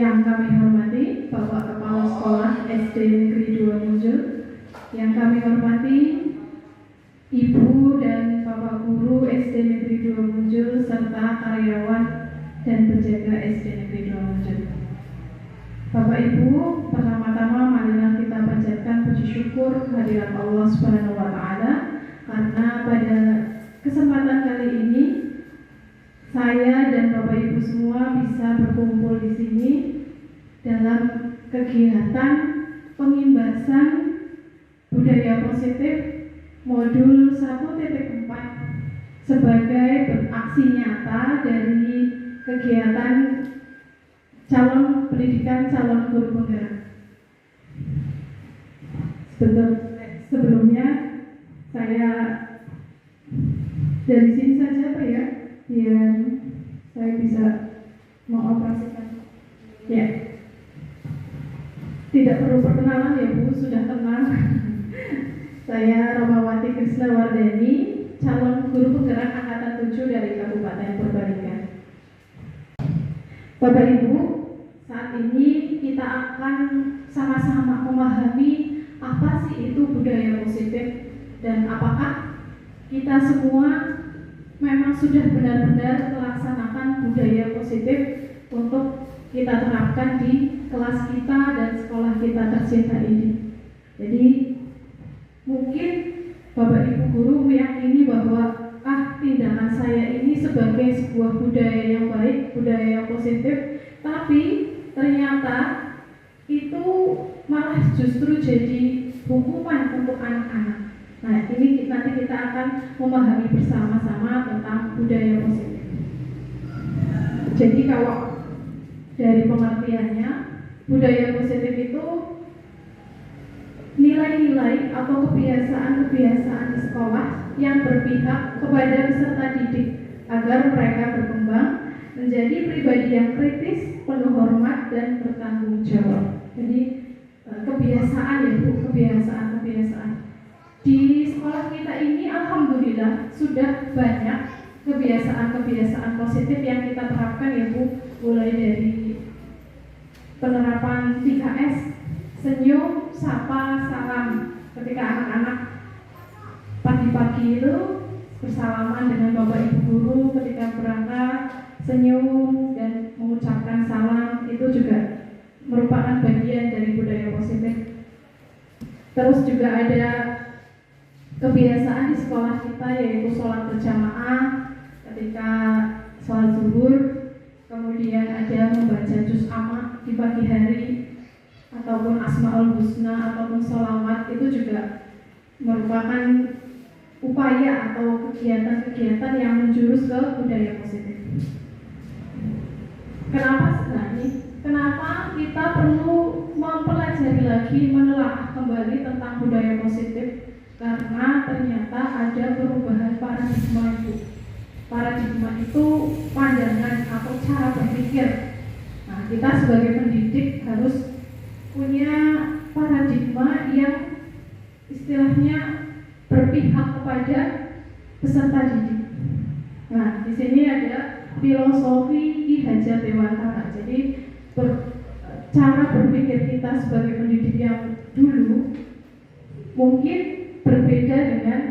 Yang kami hormati Bapak Kepala Sekolah SD Negeri 2 Munjul, yang kami hormati Ibu dan Bapak Guru SD Negeri 2 Munjul serta karyawan dan penjaga SD Negeri 2 Munjul. Bapak Ibu, pertama-tama marilah kita panjatkan puji syukur kehadirat Allah Subhanahu wa taala karena pada kesempatan kali ini saya dan Bapak Ibu semua bisa berkumpul di sini dalam kegiatan pengimbasan budaya positif modul 1.4 sebagai beraksi nyata dari kegiatan pendidikan calon guru penggerak. Sebelumnya saya dari sini saja Pak ya, biar saya bisa mengoperasikan. Ya, tidak perlu perkenalan ya Bu, sudah kenal. Saya Romawati Krisnawardani, calon guru penggerak angkatan 7 dari Kabupaten Purbalingga. Bapak Ibu, saat ini kita akan sama-sama memahami apa sih itu budaya positif dan apakah kita semua memang sudah benar-benar melaksanakan budaya positif untuk kita terapkan di kelas kita dan sekolah kita tercinta ini. Jadi mungkin Bapak Ibu guru meyakini bahwa tindakan saya ini sebagai sebuah budaya yang baik, budaya yang positif, tapi ternyata itu malah justru jadi hukuman untuk anak-anak. Nah, ini nanti kita akan memahami bersama-sama tentang budaya positif. Jadi kalau dari pengertiannya, budaya positif itu nilai-nilai atau kebiasaan-kebiasaan di sekolah yang berpihak kepada peserta didik agar mereka berkembang menjadi pribadi yang kritis, penuh hormat dan bertanggung jawab. Jadi kebiasaan ya Bu, kebiasaan. Di sekolah kita ini alhamdulillah sudah banyak kebiasaan-kebiasaan positif yang kita terapkan ya Bu, mulai dari penerapan 3S, senyum, sapa, salam. Ketika anak-anak pagi-pagi itu bersalaman dengan Bapak Ibu guru, ketika berangkat senyum dan mengucapkan salam, itu juga merupakan bagian dari budaya positif. Terus juga ada kebiasaan di sekolah kita yaitu sholat berjamaah ketika sholat zuhur, kemudian ada membaca juz amma di pagi hari ataupun asmaul husna ataupun sholawat, itu juga merupakan upaya atau kegiatan-kegiatan yang menjurus ke budaya positif. Kenapa kita perlu mempelajari lagi, menelaah kembali tentang budaya positif? Karena ternyata ada perubahan paradigma itu. Paradigma itu pandangan atau cara berpikir. Nah, kita sebagai pendidik harus punya paradigma yang istilahnya berpihak kepada peserta didik. Nah, di sini ada filosofi Ki Hajar Dewantara. Jadi cara berpikir kita sebagai pendidik yang dulu mungkin berbeda dengan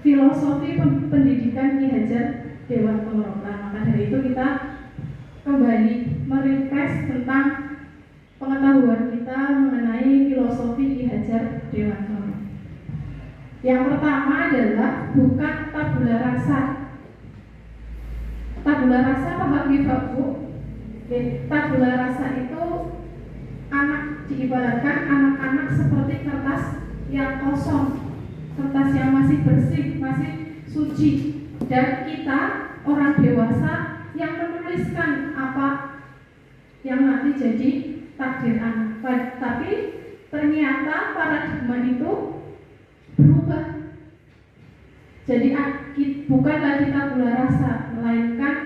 filosofi pendidikan Ki Hajar Dewantara. Nah, maka dari itu kita kembali merefresh tentang pengetahuan kita mengenai filosofi Ki Hajar Dewantara. Yang pertama adalah bukan tabula rasa. Tabula rasa paham ya Bu? Tabula rasa itu diibaratkan anak-anak seperti kertas yang kosong, kertas yang masih bersih, masih suci, dan kita orang dewasa yang menuliskan apa yang nanti jadi takdir anak. Tapi ternyata paradigma itu berubah. Jadi bukan lagi tabula rasa, melainkan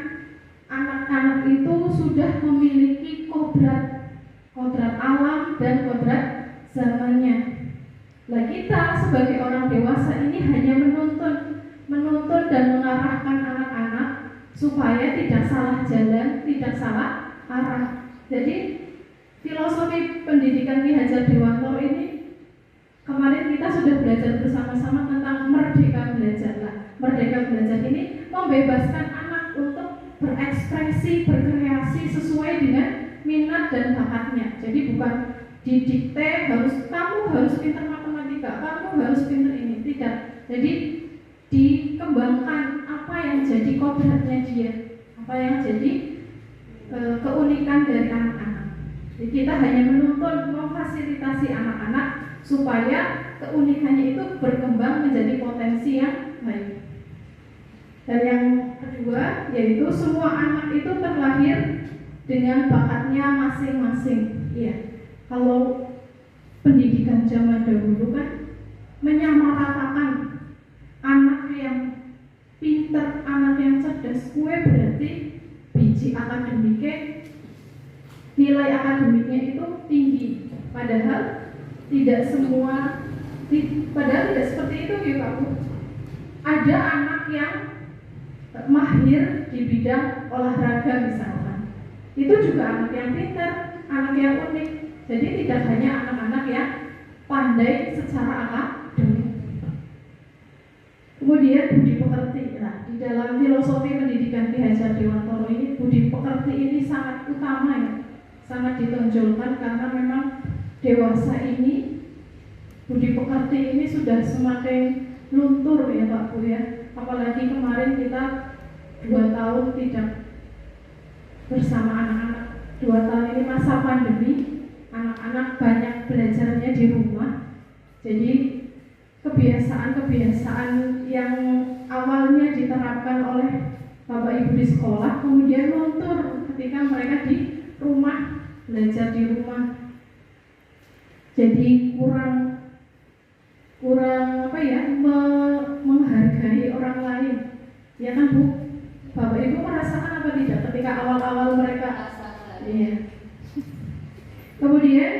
anak-anak itu sudah memiliki kodrat alam dan kodrat zamannya. Nah, kita sebagai orang dewasa ini hanya menuntun dan mengarahkan anak-anak supaya tidak salah jalan, tidak salah arah. Jadi filosofi pendidikan Ki Hajar Dewantoro ini kemarin kita sudah belajar bersama-sama tentang merdeka belajar. Nah, merdeka belajar ini membebaskan anak untuk berekspresi, berkreasi sesuai dengan minat dan bakatnya. Jadi bukan didikte kamu harus pintar matematika, kamu harus pintar ini, tidak. Jadi dikembangkan apa yang jadi kodratnya dia, apa yang jadi keunikan dari anak-anak. Jadi kita hanya menuntun, memfasilitasi anak-anak supaya keunikannya itu berkembang menjadi potensi yang baik. Dan yang kedua yaitu semua anak itu terlahir dengan bakatnya masing-masing. Iya. Kalau pendidikan zaman dahulu kan menyamaratakan anak yang pintar, anak yang cerdas, kue berarti biji akademiknya, nilai akademiknya itu tinggi. Padahal tidak semua, padahal tidak seperti itu ya Pak Bu. Ada anak yang mahir di bidang olahraga misalkan, itu juga anak yang pintar, anak yang unik. Jadi tidak hanya anak-anak yang pandai secara akademik. Kemudian budi pekerti. Nah, di dalam filosofi pendidikan Ki Hajar Dewantoro ini budi pekerti ini sangat utama ya, sangat ditonjolkan karena memang dewasa ini budi pekerti ini sudah semakin luntur ya Pak Bu ya. Apalagi kemarin kita 2 tahun tidak bersama anak-anak. 2 tahun ini masa pandemi, anak-anak banyak belajarnya di rumah. Jadi kebiasaan-kebiasaan yang awalnya diterapkan oleh Bapak Ibu di sekolah kemudian luntur ketika mereka di rumah, belajar di rumah. Jadi kurang menghargai orang lain. Ya kan Bu? Bapak Ibu merasakan apa tidak ketika awal-awal mereka? Iya. Kemudian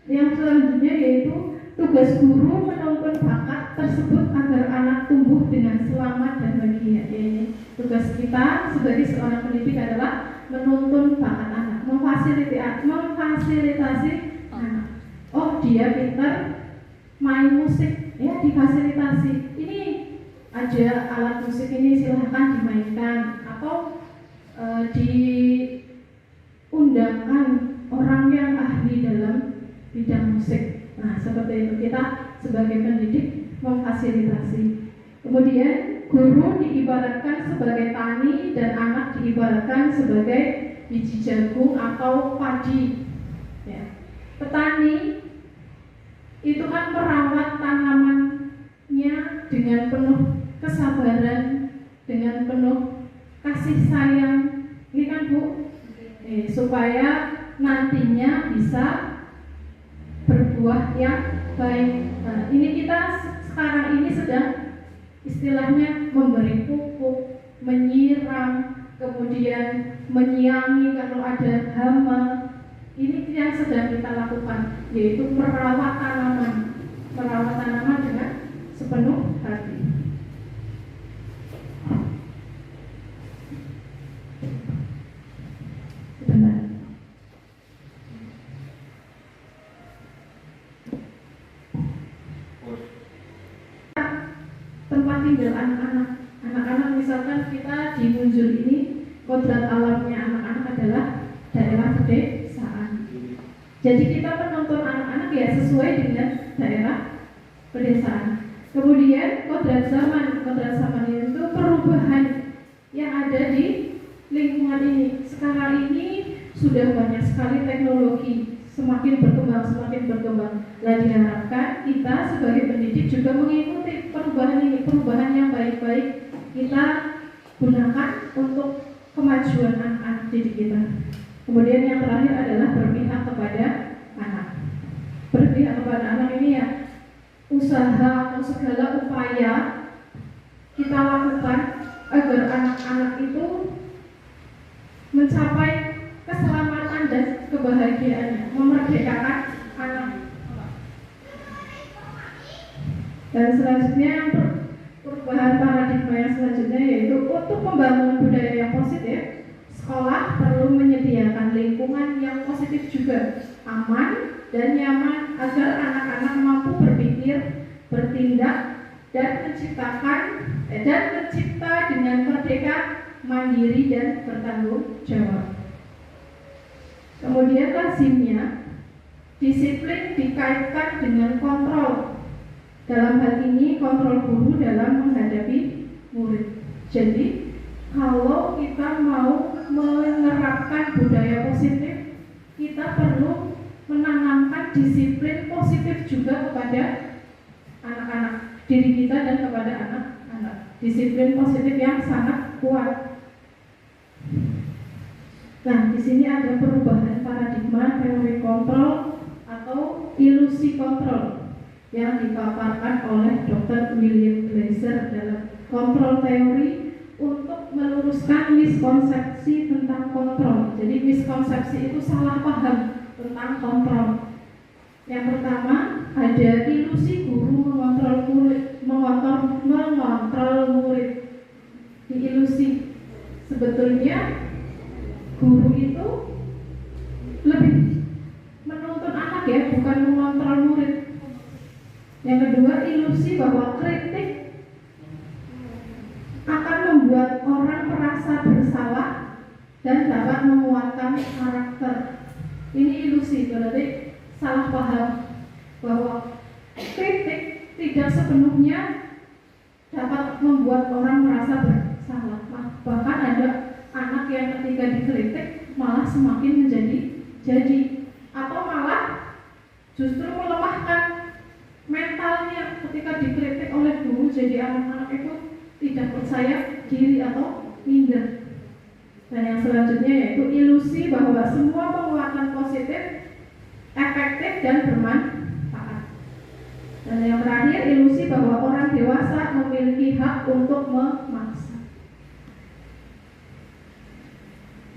yang selanjutnya yaitu tugas guru menuntun bakat tersebut agar anak tumbuh dengan selamat dan bahagia. Ini tugas kita sebagai seorang pendidik adalah menuntun bakat anak, memfasilitasi anak. Oh dia pintar main musik, ya difasilitasi. Ini ada alat musik ini silahkan dimainkan atau diundangkan orang yang ahli dalam bidang musik. Nah seperti itu kita sebagai pendidik memfasilitasi. Kemudian guru diibaratkan sebagai tani dan anak diibaratkan sebagai biji jagung atau padi. Ya. Petani itu kan merawat tanamannya dengan penuh kesabaran, dengan penuh kasih sayang, ini kan Bu, supaya nantinya bisa berbuah yang baik. Nah, ini kita sekarang ini sedang istilahnya memberi pupuk, menyiram, kemudian menyiangi kalau ada hama. Ini yang sedang kita lakukan, yaitu merawat tanaman dengan sepenuh hati. Sebentar. Tempat tinggal anak-anak misalkan kita di Munjul ini kodrat alamnya anak-anak adalah daerah pedesaan. Jadi kita menuntun anak-anak ya sesuai dengan daerah pedesaan. Kemudian kodrat zaman itu perubahan yang ada di lingkungan ini. Sekarang ini sudah banyak sekali teknologi, semakin berkembang. Nah diharapkan kita sebagai pendidik juga mengikuti perubahan ini, perubahan yang baik-baik kita gunakan untuk kemajuan anak-anak didik kita. Kemudian yang terakhir adalah berpihak kepada anak. Berpihak kepada anak ini ya usaha atau segala upaya kita lakukan agar anak-anak itu mencapai keselamatan dan kebahagiaannya, memerdekakan anak. Dan selanjutnya perubahan paradigma yang selanjutnya yaitu untuk membangun budaya yang positif, sekolah perlu menyediakan lingkungan yang positif juga, aman dan nyaman agar anak-anak mampu berpikir, bertindak, dan mencipta dengan merdeka, mandiri, dan bertanggung jawab. Kemudian lazimnya disiplin dikaitkan dengan kontrol. Dalam hal ini kontrol guru dalam menghadapi murid. Jadi kalau kita mau menerapkan budaya positif, kita perlu menanamkan disiplin positif juga kepada anak-anak, diri kita dan kepada anak-anak. Disiplin positif yang sangat kuat. Nah, di sini ada perubahan paradigma teori kontrol atau ilusi kontrol yang dipaparkan oleh Dr. William Glasser dalam kontrol teori untuk meluruskan miskonsepsi tentang kontrol. Jadi miskonsepsi itu salah paham tentang kontrol. Yang pertama, ada ilusi guru mengontrol murid. Di ilusi sebetulnya guru itu lebih menuntun anak ya, bukan mengontrol murid. Yang kedua, ilusi bahwa kritik akan membuat orang merasa bersalah dan dapat menguatkan karakter. Ini ilusi, berarti salah paham bahwa kritik tidak sepenuhnya dapat membuat orang merasa bersalah. Bahkan ada anak yang ketika dikritik malah semakin jadi atau malah justru melemahkan mentalnya ketika dikritik oleh guru. Jadi anak-anak itu tidak percaya diri atau minder. Dan yang selanjutnya yaitu ilusi bahwa semua penguatan positif efektif dan bermanfaat. Dan yang terakhir, ilusi bahwa orang dewasa memiliki hak untuk memaksa.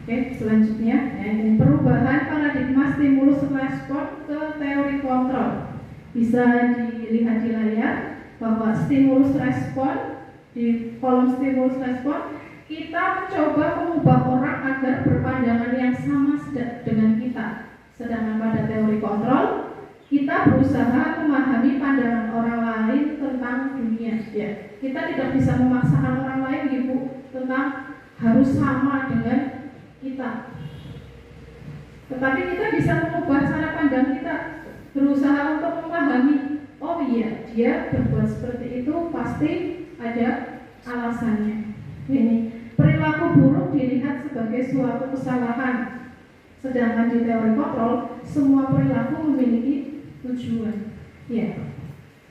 Oke, selanjutnya perubahan paradigma stimulus respon ke teori kontrol. Bisa dilihat di layar bahwa stimulus respon, di kolom stimulus respon kita mencoba mengubah orang agar berpandangan yang sama dengan kita. Sedangkan pada teori kontrol kita berusaha memahami pandangan orang lain tentang dunia. Ya, kita tidak bisa memaksakan orang lain Ibu tentang harus sama dengan kita. Tetapi kita bisa mengubah cara pandang kita, berusaha untuk memahami, oh iya, dia berbuat seperti itu pasti ada alasannya. Ini perilaku buruk dilihat sebagai suatu kesalahan. Sedangkan di teori kontrol, semua perilaku memiliki tujuan. Ya,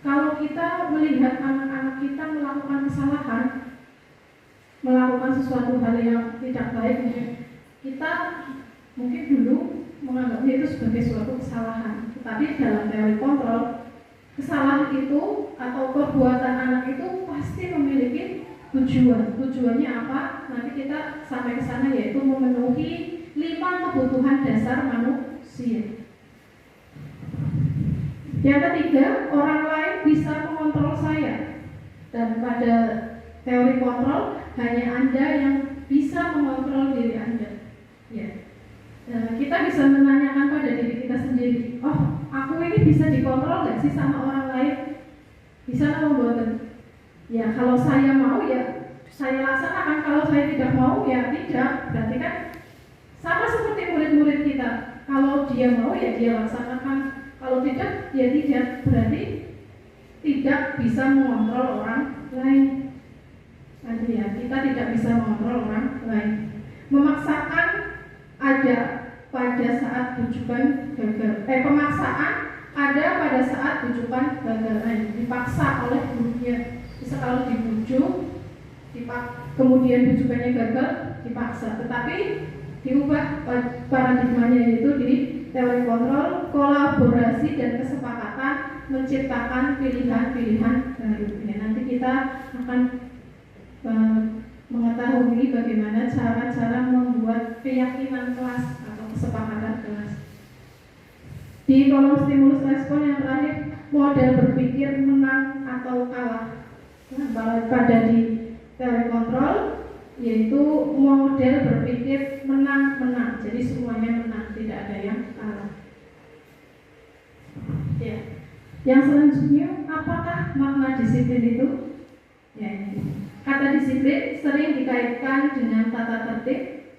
kalau kita melihat anak-anak kita melakukan kesalahan, melakukan sesuatu hal yang tidak baik, kita mungkin dulu menganggapnya itu sebagai suatu kesalahan. Tetapi dalam teori kontrol, kesalahan itu atau perbuatan anak itu pasti memiliki tujuan. Tujuannya apa? Nanti kita sampai ke sana, yaitu memenuhi 5 kebutuhan dasar manusia. Yang ketiga, orang lain bisa mengontrol saya. Dan pada teori kontrol hanya Anda yang bisa mengontrol diri Anda. Ya. Kita bisa menanyakan pada diri kita sendiri, oh, aku ini bisa dikontrol nggak sih sama orang lain? Bisa atau buatan? Ya, kalau saya mau ya saya laksanakan, kalau saya tidak mau ya tidak. Berarti kan sama seperti murid-murid kita. Kalau dia mau ya dia laksanakan, kalau tidak ya tidak. Berarti tidak bisa mengontrol orang lain. Artinya kita tidak bisa mengontrol orang lain. Memaksakan ada pada saat bujukan gagal. Pemaksaan ada pada saat bujukan gagal. Dipaksa oleh gurunya. Bisa kalau dibujuk, kemudian bujukannya gagal, dipaksa. Tetapi diubah paradigmanya, yaitu di teori kontrol, kolaborasi dan kesepakatan menciptakan pilihan-pilihan baru. Ya, nanti kita akan mengetahui bagaimana cara-cara membuat keyakinan kelas atau kesepakatan kelas. Di kolom stimulus respon yang terakhir, model berpikir menang atau kalah. Nah, pada di teori kontrol yaitu model berpikir menang. Jadi semuanya menang, tidak ada yang kalah. Ya. Yang selanjutnya, apakah makna disiplin itu? Ya, ini. Kata disiplin sering dikaitkan dengan tata tertib,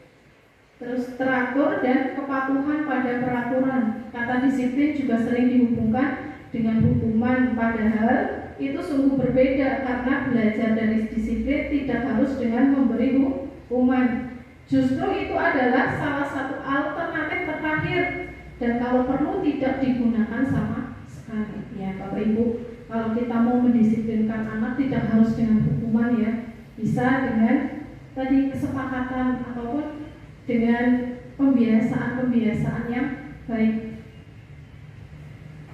terus teratur dan kepatuhan pada peraturan. Kata disiplin juga sering dihubungkan dengan hukuman, padahal itu sungguh berbeda karena belajar dari disiplin tidak harus dengan memberi hukuman. Justru itu adalah salah satu alternatif terakhir dan kalau perlu tidak digunakan sama sekali. Ya, Bapak Ibu, kalau kita mau mendisiplinkan anak tidak harus dengan hukuman ya, bisa dengan tadi kesepakatan ataupun dengan pembiasaan yang baik.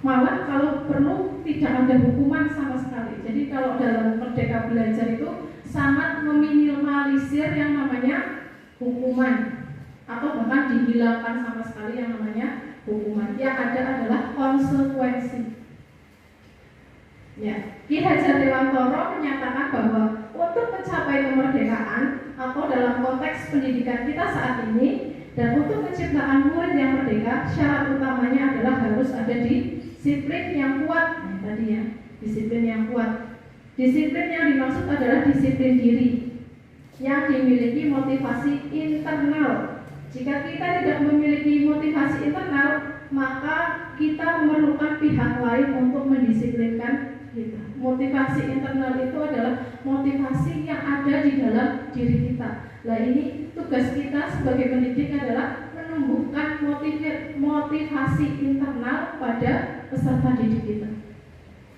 Malah kalau perlu tidak ada hukuman sama sekali. Jadi kalau dalam Merdeka Belajar itu sangat meminimalisir yang namanya hukuman atau bahkan dihilangkan sama sekali yang namanya hukuman. Yang ada adalah konsekuensi. Ya, Ki Hajar Dewantoro menyatakan bahwa untuk mencapai kemerdekaan atau dalam konteks pendidikan kita saat ini dan untuk menciptakan murid yang merdeka, syarat utamanya adalah harus ada disiplin yang kuat. Nah, tadi ya, disiplin yang kuat. Disiplin yang dimaksud adalah disiplin diri yang dimiliki motivasi internal. Jika kita tidak memiliki motivasi internal, maka kita memerlukan pihak lain untuk mendisiplinkan kita. Motivasi internal itu adalah motivasi yang ada di dalam diri kita. Nah, ini tugas kita sebagai pendidik adalah menumbuhkan motivasi internal pada peserta didik kita.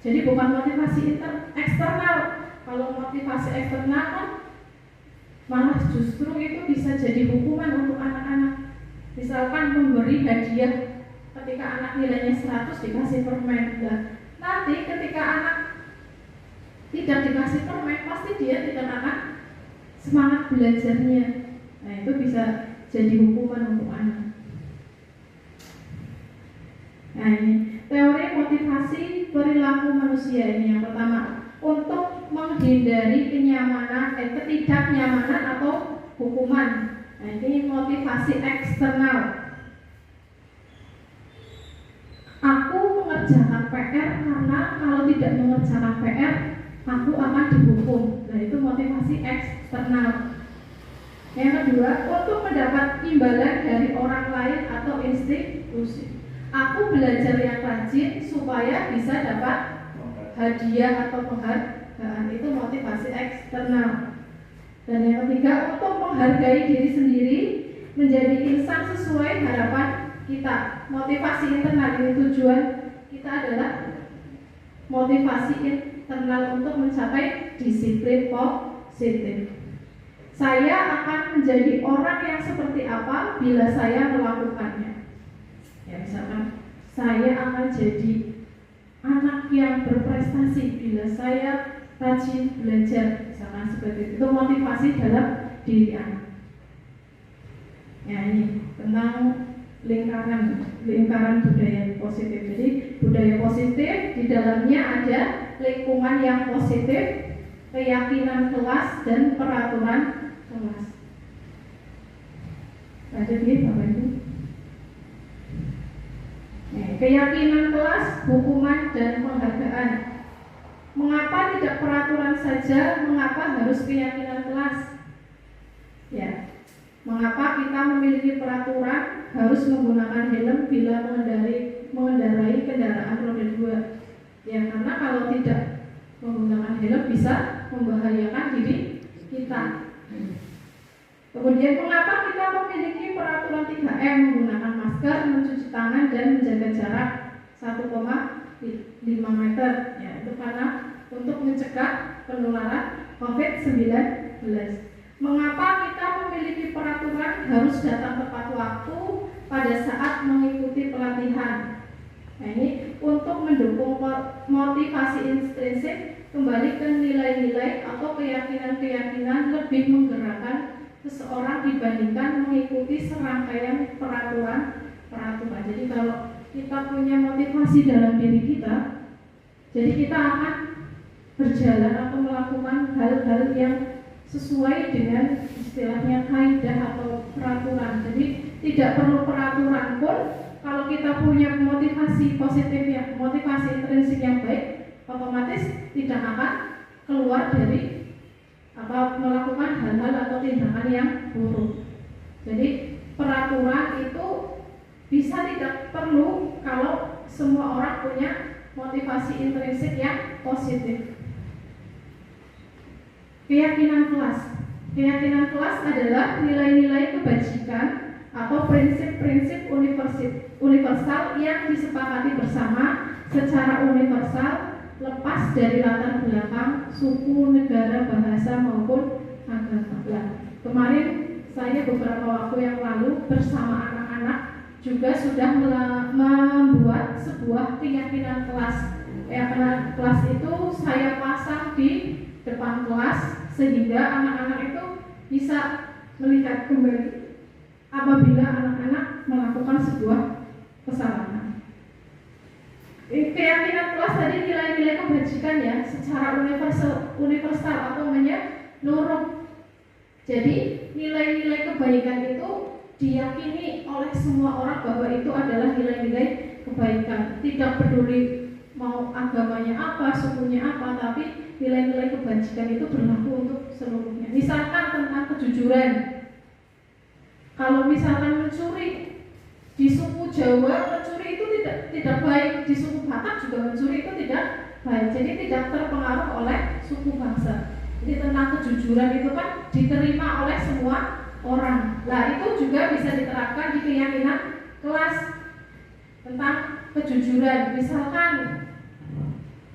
Jadi bukan motivasi eksternal. Kalau motivasi eksternal kan malah justru itu bisa jadi hukuman untuk anak-anak. Misalkan memberi hadiah ketika anak nilainya 100 dikasih permen. Nah, nanti ketika anak tidak dikasih permen, pasti dia tidak akan semangat belajarnya. Nah, itu bisa jadi hukuman untuk anak. Nah, ini teori motivasi perilaku manusia ini yang pertama. Untuk menghindari ketidaknyamanan atau hukuman. Nah, ini motivasi eksternal. Aku mengerjakan PR karena kalau tidak mengerjakan PR, aku akan dihukum. Nah, itu motivasi eksternal. Yang kedua, untuk mendapat imbalan dari orang lain atau institusi. Aku belajar yang rajin supaya bisa dapat hadiah atau penghargaan. Itu motivasi eksternal. Dan yang ketiga, untuk menghargai diri sendiri, menjadi insan sesuai harapan kita. Motivasi internal ini tujuan kita adalah motivasi internal untuk mencapai disiplin positif. Saya akan menjadi orang yang seperti apa bila saya melakukannya. Ya, misalkan saya akan jadi anak yang berprestasi bila saya rajin belajar, misalkan seperti itu motivasi dalam diri anak. Ya, ini tentang lingkaran budaya positif. Jadi budaya positif di dalamnya ada lingkungan yang positif, keyakinan kelas dan peraturan kelas. Lanjut ya Bapak Ibu. Keyakinan kelas, hukuman dan penghargaan. Mengapa tidak peraturan saja? Mengapa harus keyakinan kelas? Ya, mengapa kita memiliki peraturan harus menggunakan helm bila mengendarai kendaraan roda 2? Ya, karena kalau tidak menggunakan helm bisa membahayakan diri kita. Kemudian mengapa kita memiliki peraturan 3M, menggunakan masker, mencuci tangan dan menjaga jarak 1,5 meter? Ya, itu karena untuk mencegah penularan COVID-19. Mengapa kita memiliki peraturan harus datang tepat waktu pada saat mengikuti pelatihan? Nah, ini untuk mendukung motivasi intrinsik, kembali ke nilai-nilai atau keyakinan-keyakinan lebih menggerakkan seseorang dibandingkan mengikuti serangkaian peraturan. Jadi kalau kita punya motivasi dalam diri kita, jadi kita akan berjalan atau melakukan hal-hal yang sesuai dengan istilahnya kaidah atau peraturan. Jadi tidak perlu peraturan pun, kalau kita punya motivasi positif, ya motivasi intrinsik yang baik, otomatis tidak akan keluar dari melakukan hal-hal atau tindakan yang buruk. Jadi peraturan itu bisa tidak perlu kalau semua orang punya motivasi intrinsik yang positif. Keyakinan kelas adalah nilai-nilai kebajikan atau prinsip-prinsip universal yang disepakati bersama secara universal, lepas dari latar belakang, suku, negara, bahasa maupun agama. Kemarin saya beberapa waktu yang lalu bersama anak-anak juga sudah membuat sebuah keyakinan kelas. Keyakinan kelas itu saya pasang di depan kelas sehingga anak-anak itu bisa melihat kembali apabila anak-anak melakukan sebuah kesalahan. Keyakinan kelas tadi nilai-nilai kebajikan ya, secara universal atau menyeluruh. Jadi nilai-nilai kebaikan itu diyakini oleh semua orang bahwa itu adalah nilai-nilai kebaikan. Tidak peduli mau agamanya apa, sukunya apa, tapi nilai-nilai kebajikan itu berlaku untuk seluruhnya. Misalkan tentang kejujuran. Kalau misalkan mencuri, di suku Jawa mencuri itu tidak baik, di suku Batak juga mencuri itu tidak baik. Jadi tidak terpengaruh oleh suku bangsa. Jadi tentang kejujuran itu kan diterima oleh semua orang. Nah itu juga bisa diterapkan di keyakinan kelas tentang kejujuran. Misalkan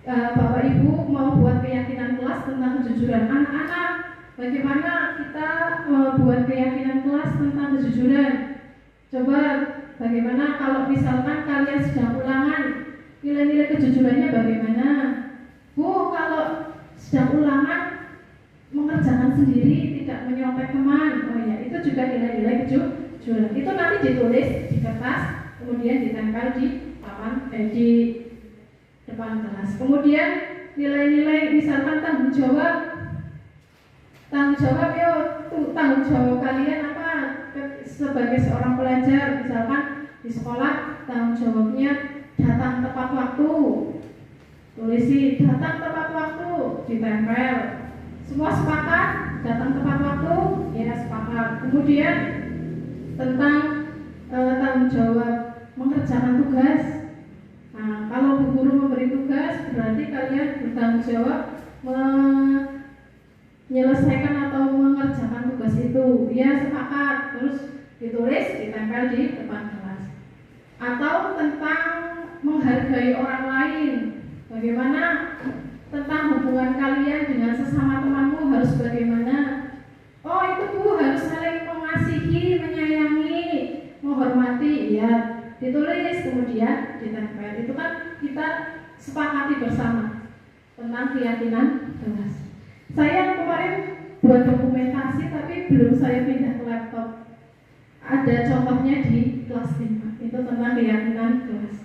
Bapak Ibu mau buat keyakinan kelas tentang kejujuran, anak-anak bagaimana kita membuat keyakinan kelas tentang kejujuran? Coba bagaimana kalau misalkan kalian sedang ulangan, nilai-nilai kejujurannya bagaimana? Bu, kalau sedang ulangan mengerjakan sendiri, tidak menyontek teman, oh ya itu juga nilai-nilai kejujuran. Itu nanti ditulis di kertas, kemudian ditempel di di depan kelas. Kemudian nilai-nilai misalkan tanggung jawab ya, tanggung jawab kalian apa sebagai seorang pelajar. Misalkan di sekolah tanggung jawabnya datang tepat waktu, tulisi datang tepat waktu, ditempel. Semua sepakat datang tepat waktu, ya sepakat. Kemudian tentang tanggung jawab mengerjakan tugas. Nah, kalau Bu Guru memberi tugas, berarti kalian bertanggung jawab menyelesaikan atau mengerjakan tugas itu. Ya sepakat, terus ditulis, ditempel di depan kelas. Atau tentang menghargai orang lain. Bagaimana tentang hubungan kalian dengan sesama temanmu harus bagaimana? Oh itu Bu, harus saling mengasihi, menyayangi, menghormati. Ya ditulis kemudian ditempel. Itu kan kita sepakati bersama tentang keyakinan kelas. Saya kemarin buat dokumentasi tapi belum saya pindah ke laptop. Ada contohnya di kelas 5. Itu tentang keyakinan kelas.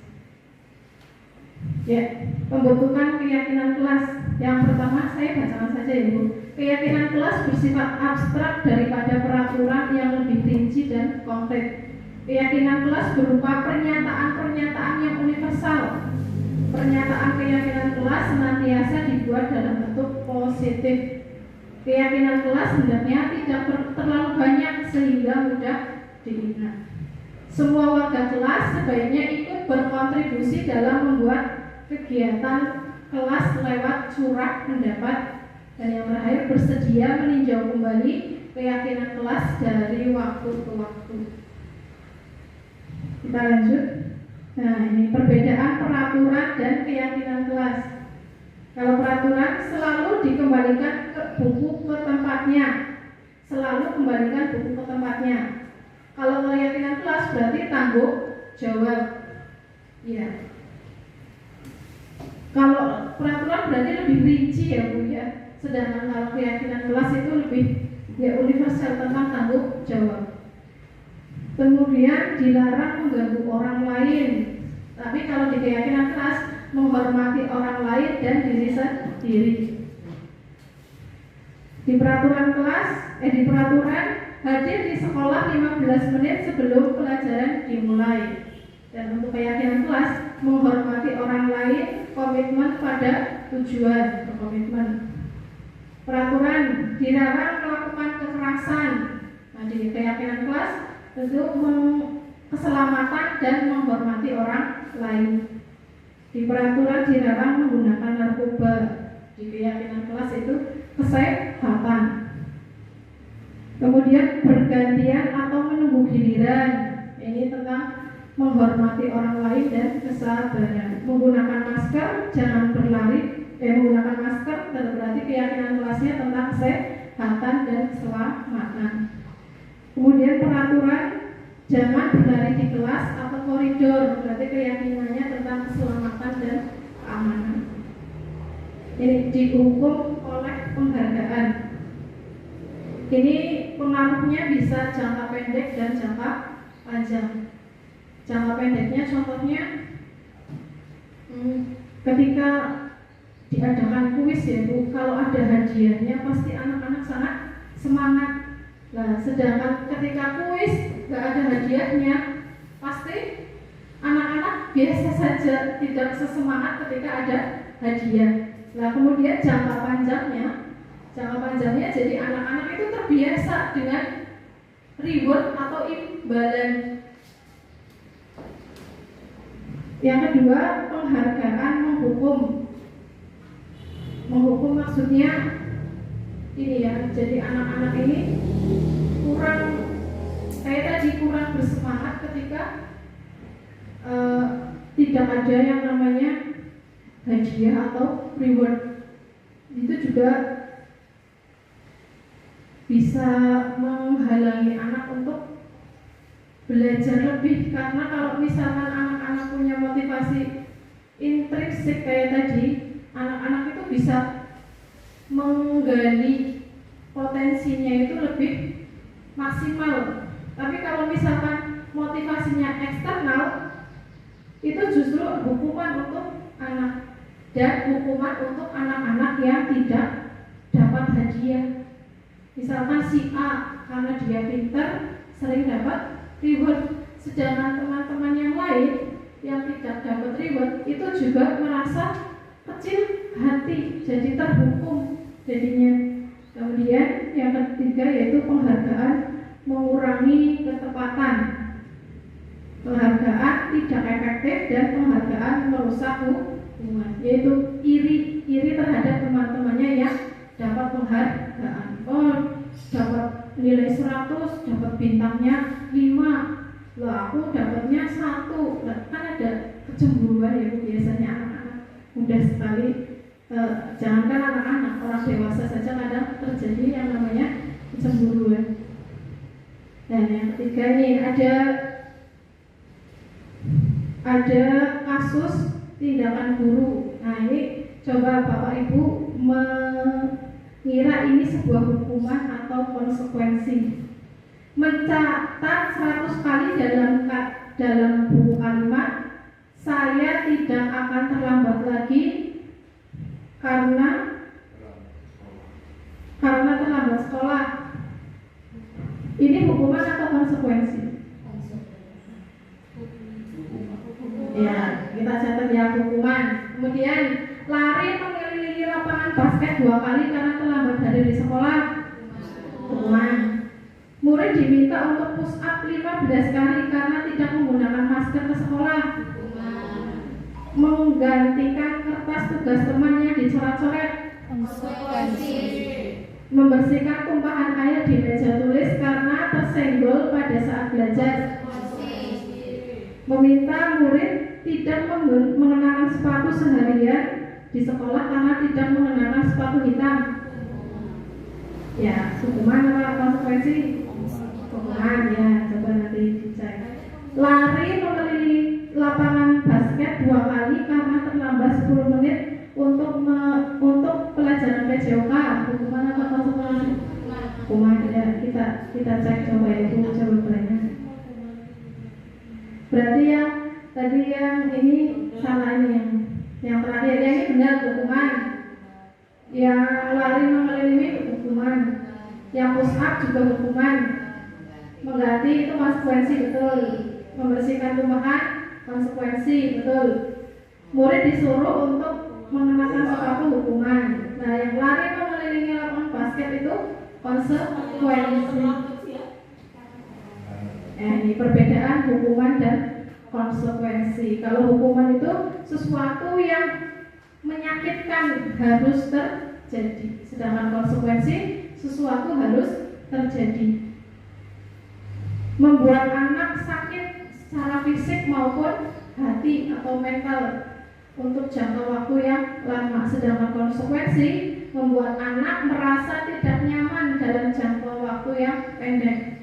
Ya, pembentukan keyakinan kelas. Yang pertama saya bacakan saja ya Bu. Keyakinan kelas bersifat abstrak daripada peraturan yang lebih rinci dan konkret. Keyakinan kelas berupa pernyataan-pernyataan yang universal. Pernyataan keyakinan kelas senantiasa dibuat dalam bentuk positif. Keyakinan kelas hendaknya tidak terlalu banyak sehingga mudah diingat. Semua warga kelas sebaiknya ikut berkontribusi dalam membuat kegiatan kelas lewat surat pendapat. Dan yang terakhir, bersedia meninjau kembali keyakinan kelas dari waktu ke waktu. Kita lanjut. Nah, ini perbedaan peraturan dan keyakinan kelas. Kalau peraturan selalu dikembalikan ke buku ke tempatnya. Selalu kembalikan buku ke tempatnya. Kalau keyakinan kelas berarti tanggung jawab. Ya. Kalau peraturan berarti lebih rinci ya Bu ya. Sedangkan kalau keyakinan kelas itu lebih ya universal tentang tanggung jawab. Kemudian dilarang mengganggu orang lain. Tapi kalau di keyakinan kelas menghormati orang lain dan diri sendiri. Di peraturan kelas di peraturan hadir di sekolah 15 menit sebelum pelajaran dimulai. Dan untuk keyakinan kelas, menghormati orang lain, komitmen pada tujuan atau komitmen. Peraturan dilarang melakukan kekerasan. Nah, di keyakinan kelas tentu keselamatan dan menghormati orang lain. Di peraturan dilarang menggunakan narkoba. Di keyakinan kelas itu kesehatan. Kemudian bergantian atau menunggu giliran. Ini tentang menghormati orang lain dan kesabaran. Menggunakan masker, jangan berlari. Menggunakan masker berarti keyakinan kelasnya tentang kesehatan dan keselamatan. Kemudian peraturan jangan berlari di kelas atau koridor, berarti keyakinannya tentang keselamatan dan keamanan. Ini dihukum oleh penghargaan. Ini pengaruhnya bisa jangka pendek dan jangka panjang. Jangka pendeknya contohnya ketika diadakan kuis ya Bu, kalau ada hadiahnya pasti anak-anak sangat semangat. Nah, sedangkan ketika kuis nggak ada hadiahnya, pasti anak-anak biasa saja, tidak sesemangat ketika ada hadiah. Nah, kemudian jangka panjangnya jadi anak-anak itu terbiasa dengan reward atau imbalan. Yang kedua, penghargaan menghukum maksudnya ini ya, jadi anak-anak ini kurang bersemangat ketika tidak ada yang namanya hadiah atau reward. Itu juga bisa menghalangi anak untuk belajar lebih, karena kalau misalkan anak-anak punya motivasi intrinsik kayak tadi, anak-anak itu bisa menggali potensinya itu lebih maksimal. Tapi kalau misalkan motivasinya eksternal, itu justru hukuman untuk anak, dan hukuman untuk anak-anak yang tidak dapat hadiah. Misalkan si A karena dia pintar sering dapat reward, sedangkan teman-teman yang lain yang tidak dapat reward itu juga merasa kecil hati, jadi terhukum jadinya. Kemudian yang ketiga yaitu penghargaan mengurangi ketepatan. Penghargaan tidak efektif dan penghargaan merusak hubungan, yaitu iri terhadap teman-temannya yang dapat penghargaan. Oh, dapat nilai 100, dapat bintangnya 5, loh aku dapatnya 1. Kan ada kecemburuan ya Bu, biasanya anak-anak mudah sekali. Jangankan anak-anak, orang dewasa saja kadang terjadi yang namanya kecemburuan. Dan yang ketiga ini ada kasus tindakan guru. Nah, ini coba Bapak Ibu mengira ini sebuah hukuman atau konsekuensi. Mencatat 100 kali dalam buku kalimat, saya tidak akan terlambat lagi karena terlambat sekolah. Ini hukuman atau konsekuensi? Ya, kita catat ya, hukuman. Kemudian lari mengelilingi lapangan basket 2 kali karena terlambat hadir di sekolah, hukuman. Murid diminta untuk push up 15 kali karena tidak menggunakan masker ke sekolah, hukuman. Menggantikan kertas tugas teman yang dicoret-coret, konsekuensi. Membersihkan tumpahan air di meja tulis karena tersenggol pada saat belajar, meminta murid tidak mengenakan sepatu seharian di sekolah karena tidak mengenakan sepatu hitam. Ya, hukuman apa konsekuensi? Hukuman ya, coba nanti dicek. Lari mengelilingi lapangan basket 2 kali karena terlambat 10 menit untuk pelajaran PJOK, hukuman apa konsekuensi? Hukuman ya, kita cek coba ya Bu jawabannya. Berarti yang tadi yang ini salah, ini yang terakhir ini benar, hukuman. Yang lari mengelilingi hukuman. Yang push up juga hukuman. Mengganti itu konsekuensi, betul. Membersihkan tumpahan konsekuensi, betul. Murid disuruh untuk mengenakan sepatu, hukuman. Nah, yang lari mengelilingi lapangan basket itu konsekuensi. Ini perbedaan hukuman dan konsekuensi. Kalau hukuman itu sesuatu yang menyakitkan harus terjadi, sedangkan konsekuensi sesuatu harus terjadi. Membuat anak sakit secara fisik maupun hati atau mental untuk jangka waktu yang lama, sedangkan konsekuensi membuat anak merasa tidak nyaman dalam jangka waktu yang pendek.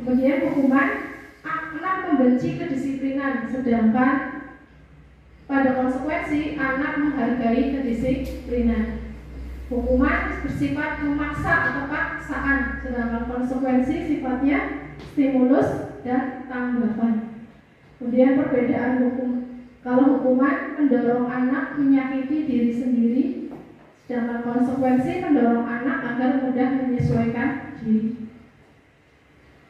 Kemudian hukuman, anak membenci kedisiplinan, sedangkan pada konsekuensi anak menghargai kedisiplinan. Hukuman bersifat memaksa atau paksaan, sedangkan konsekuensi sifatnya stimulus dan tanggapan. Kemudian perbedaan hukum, kalau hukuman mendorong anak menyakiti diri sendiri, sedangkan konsekuensi mendorong anak agar mudah menyesuaikan diri.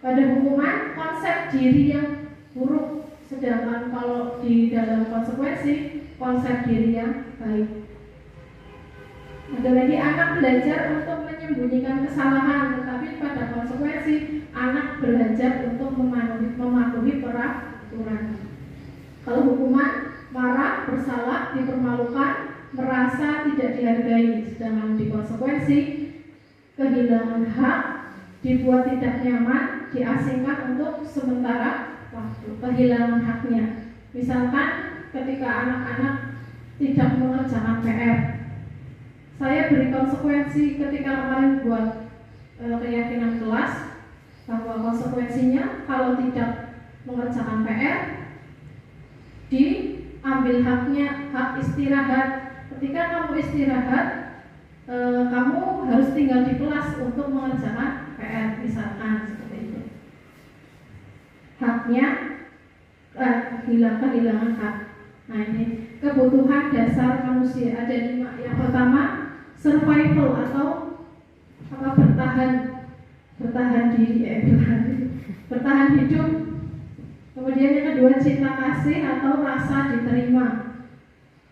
Pada hukuman, konsep diri yang buruk, sedangkan kalau di dalam konsekuensi, konsep diri yang baik. Ada lagi, anak belajar untuk menyembunyikan kesalahan, tetapi pada konsekuensi anak belajar untuk mematuhi peraturan. Kalau hukuman, marah, bersalah, dipermalukan, merasa tidak dihargai, sedangkan di konsekuensi kehilangan hak, dibuat tidak nyaman, diasingkan untuk sementara waktu, kehilangan haknya. Misalkan ketika anak-anak tidak mengerjakan PR, saya beri konsekuensi ketika kemarin buat keyakinan kelas bahwa konsekuensinya kalau tidak mengerjakan PR diambil haknya, hak istirahat. Ketika kamu istirahat, kamu harus tinggal di kelas untuk mengerjakan PR, misalkan seperti itu. Haknya kehilangan hak. Nah, ini kebutuhan dasar manusia ada 5. Yang pertama, survival atau bertahan hidup. Kemudian yang kedua, cinta kasih atau rasa diterima.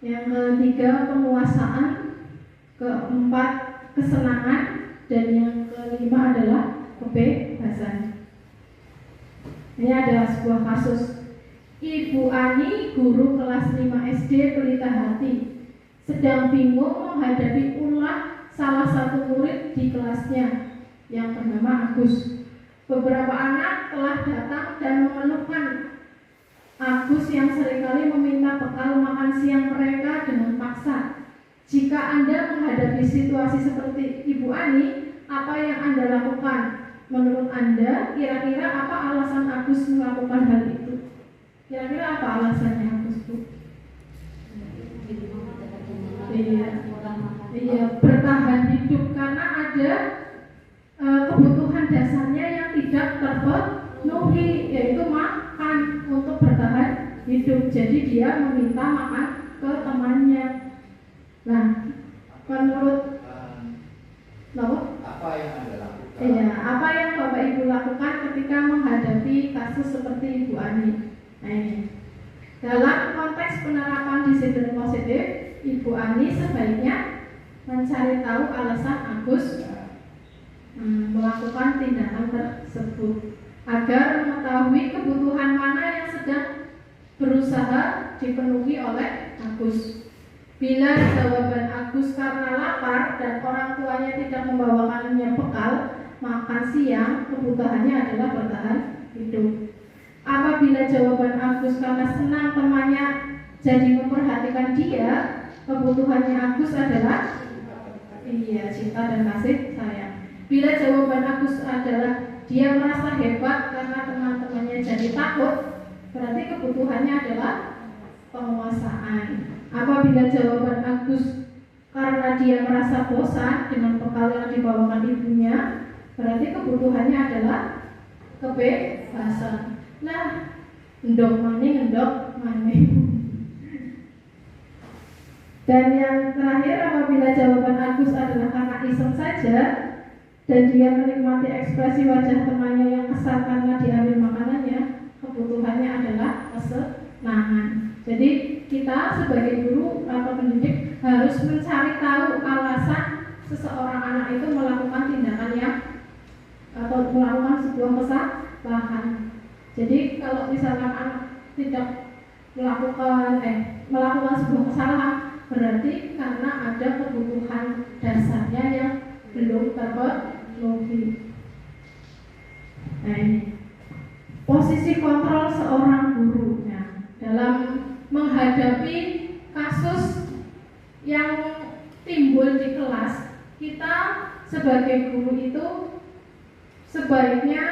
Yang ketiga, penguasaan. Keempat, kesenangan. Dan yang kelima adalah kebebasan. Ini adalah sebuah kasus. Ibu Ani, guru kelas 5 SD pelita hati, sedang bingung menghadapi ulah salah satu murid di kelasnya yang bernama Agus. Beberapa anak telah datang dan mengeluhkan Agus yang seringkali meminta bekal makan siang mereka dengan paksa. Jika Anda menghadapi situasi seperti Ibu Ani, apa yang Anda lakukan? Menurut Anda, kira-kira apa alasan Agus melakukan hal itu? Kira-kira apa alasannya Agus, Bu? Iya, bertahan hidup karena ada kebutuhan dasarnya yang tidak terpenuhi, yaitu makan untuk bertahan hidup. Jadi dia meminta makan ke temannya. Nah, menurut apa yang Anda lakukan? Iya, apa yang Bapak Ibu lakukan ketika menghadapi kasus seperti Ibu Ani? Nah, ini dalam konteks penerapan disiplin positif, Ibu Ani sebaiknya mencari tahu alasan Agus melakukan tindakan tersebut agar mengetahui kebutuhan mana yang sedang berusaha dipenuhi oleh Agus. Bila jawaban Agus karena lapar dan orang tuanya tidak membawakannya bekal makan siang, kebutuhannya adalah bertahan hidup. Apabila jawaban Agus karena senang temannya jadi memperhatikan dia, kebutuhannya Agus adalah cinta dan kasih sayang. Bila jawaban Agus adalah dia merasa hebat karena teman-temannya jadi takut, berarti kebutuhannya adalah penguasaan. Apabila jawaban Agus karena dia merasa bosan dengan bekal yang dibawakan ibunya, berarti kebutuhannya adalah kebebasan. Nah, endok maning. Dan yang terakhir, apabila jawaban Agus adalah karena iseng saja, dan dia menikmati ekspresi wajah temannya yang kesal karena diambil makanannya, kebutuhannya adalah kesenangan. Jadi kita sebagai guru atau pendidik harus mencari tahu alasan seseorang anak itu melakukan tindakan yang atau melakukan sebuah kesalahan. Jadi kalau misalkan anak tidak melakukan sebuah kesalahan, berarti karena ada kebutuhan dasarnya yang belum terpenuhi. Nah, ini posisi kontrol seorang guru dalam menghadapi kasus yang timbul di kelas. Kita sebagai guru itu sebaiknya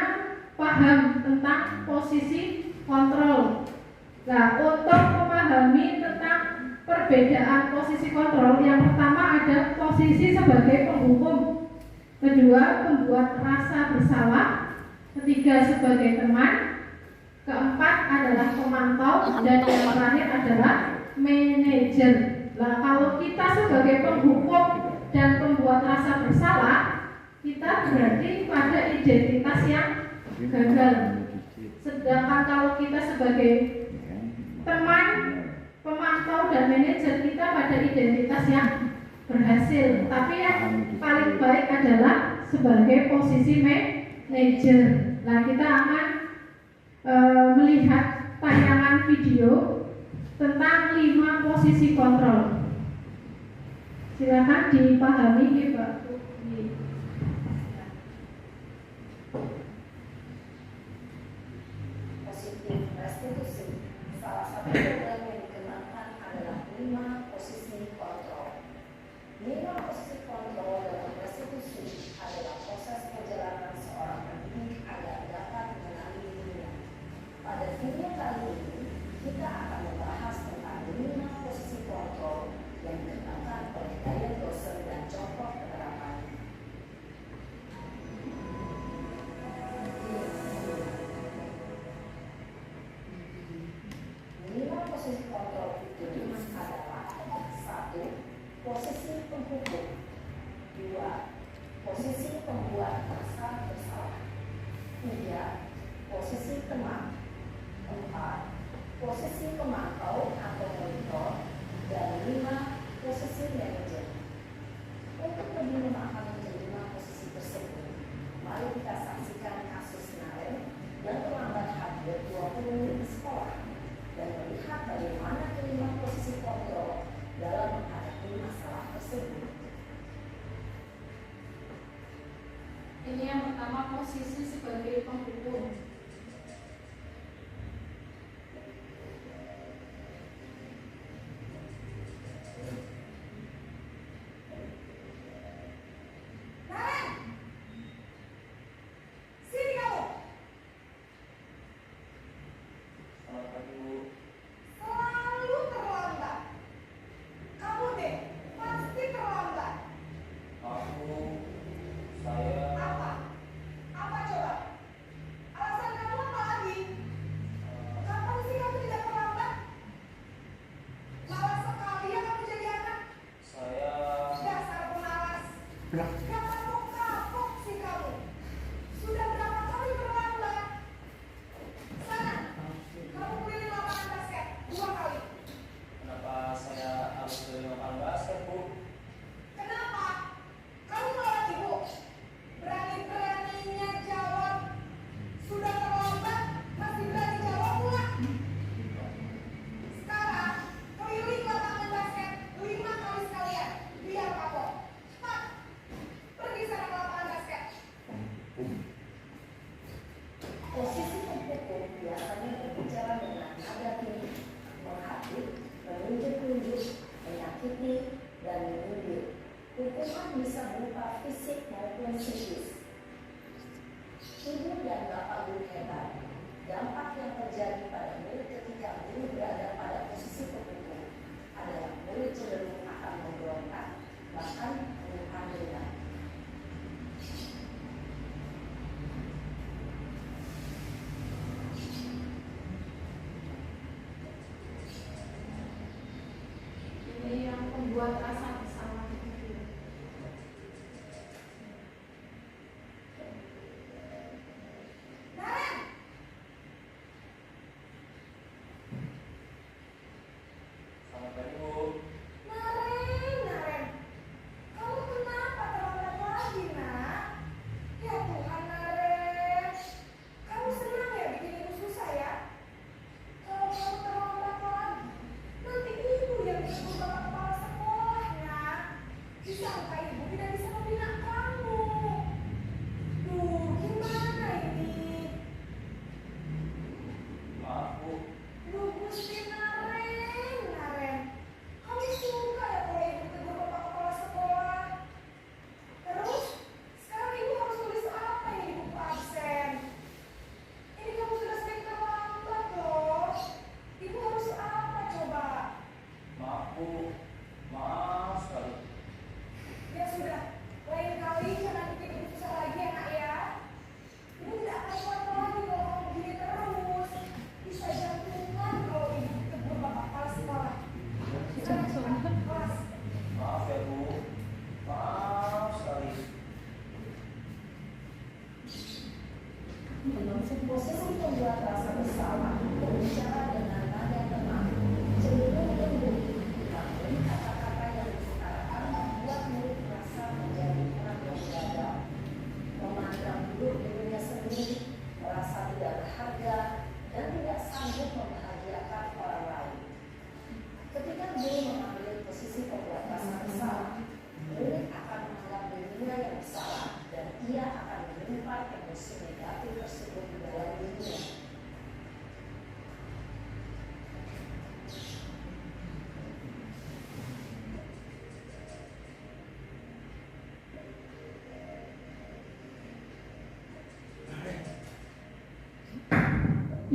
paham tentang posisi kontrol. Nah, untuk memahami tentang perbedaan posisi kontrol, yang pertama ada posisi sebagai penghukum, kedua pembuat rasa bersalah, ketiga sebagai teman, keempat adalah pemantau, dan yang terakhir adalah manajer. Nah, kalau kita sebagai penghukum dan pembuat rasa bersalah, kita berarti pada identitas yang gagal. Sedangkan kalau kita sebagai teman, pemantau, dan manajer, kita pada identitas yang berhasil. Tapi yang paling baik adalah sebagai posisi manajer. Nah, kita akan melihat tayangan video tentang 5 posisi kontrol. Silakan dipahami ya, Pak. Positif restitusi. Salah satu program yang dikenakan adalah 5 posisi kontrol. 5 posisi kontrol dalam restitusi adalah proses perjalanan seorang pendidik agar dapat mengenali dirinya. Pada video kali ini, kita akan membahas tentang 5 posisi kontrol yang dikenakan oleh gaya dosen dan contoh penerapan. Posisi kontrol itu adalah 1. Posisi penghukum, 2. Posisi pembuat rasa bersalah, 3. Posisi teman, 4. Posisi pemantau atau monitor, dan 5. Posisi manajer. Untuk lebih memahami kelima posisi tersebut, mari kita saksikan kasus Naren yang terlambat hadir 20 menit di sekolah dan melihat bagaimana kelima posisi kontrol dalam menghadapi masalah tersebut. Ini yang pertama, posisi sebagai penghukum. Membuat rasa bersalah.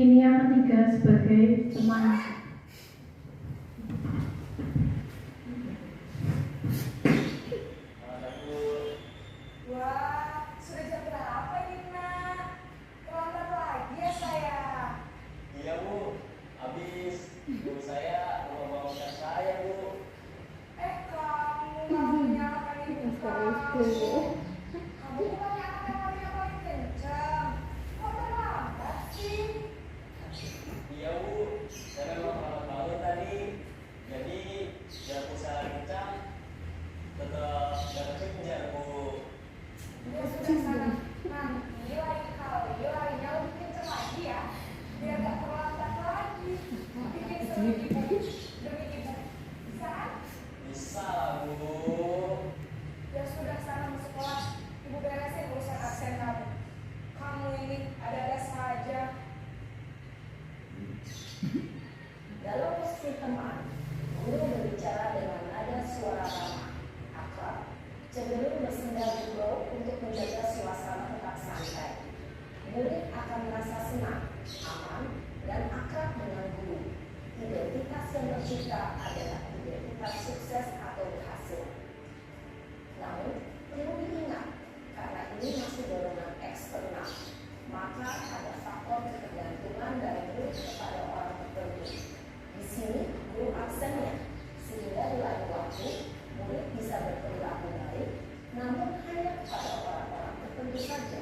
Ini yang ketiga sebagai teman. Wah, sudah jam berapa ini, Nak? Terlambat lagi ya saya. Iya Bu, habis ibu saya mau bangunkan saya Bu. Kamu mau menyalakan ibu kamu. Kamu bukannya anak yang paling kencang. Kok terlambat sih? Iya Bu, saya memang terlambat bangun tadi. Jadi biar usaha kencang tetap gak kejar Bu. Ya sudah sana. Nanti lain kali larinya lebih kencang lagi ya. Biar gak terlambat lagi. Bikin demi ibu. Demi ibu. Bisa kan? Bisa lah Bu. Ya sudah sana masuk kelas. Ibu beresin urusan absen kamu. Kamu ini ada-ada saja. Dalam posisi teman, guru berbicara dengan nada suara ramah, akrab, cenderung bersenda gurau untuk menjaga suasana tetap santai. Murid akan merasa senang, aman, dan akrab dengan guru. Identitas yang tercipta adalah identitas sukses atau berhasil. Namun, perlu diingat, karena ini masih dorongan eksternal, maka ada faktor ketergantungan dari murid kepada orang tertentu. Di sini, guru absennya, sehingga di lain waktu, murid bisa berperilaku baik, namun hanya kepada orang-orang tertentu saja.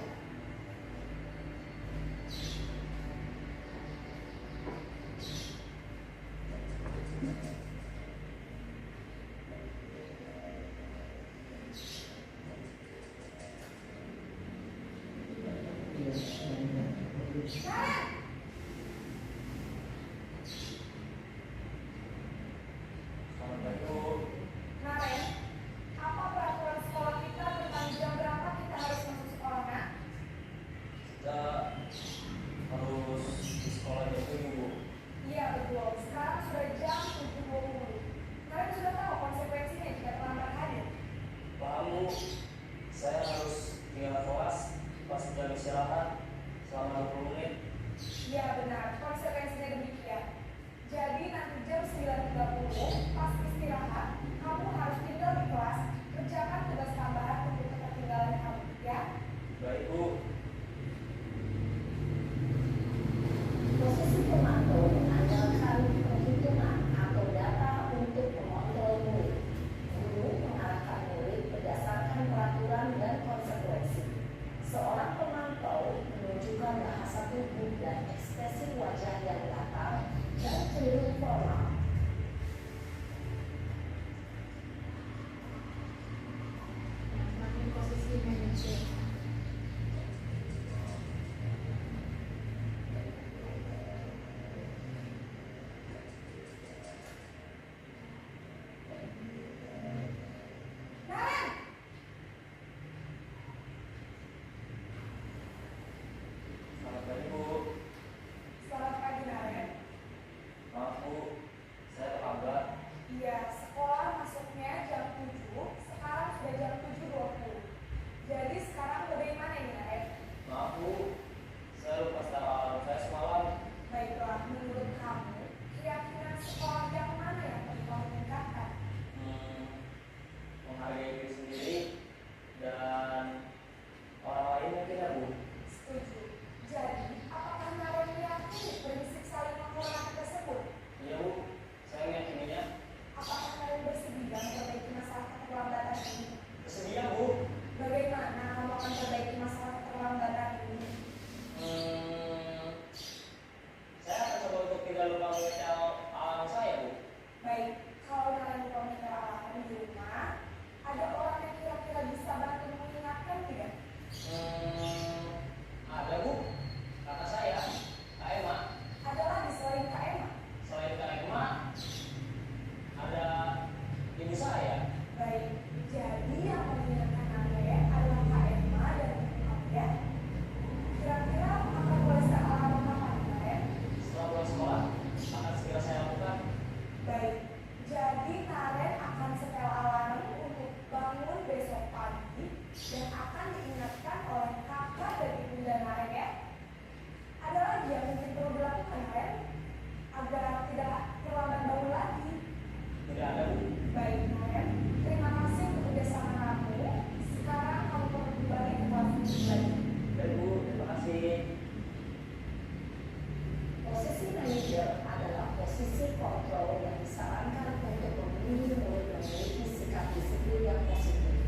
posisi kontrol yang disarankan untuk membimbing murid memiliki sikap disiplin yang positif,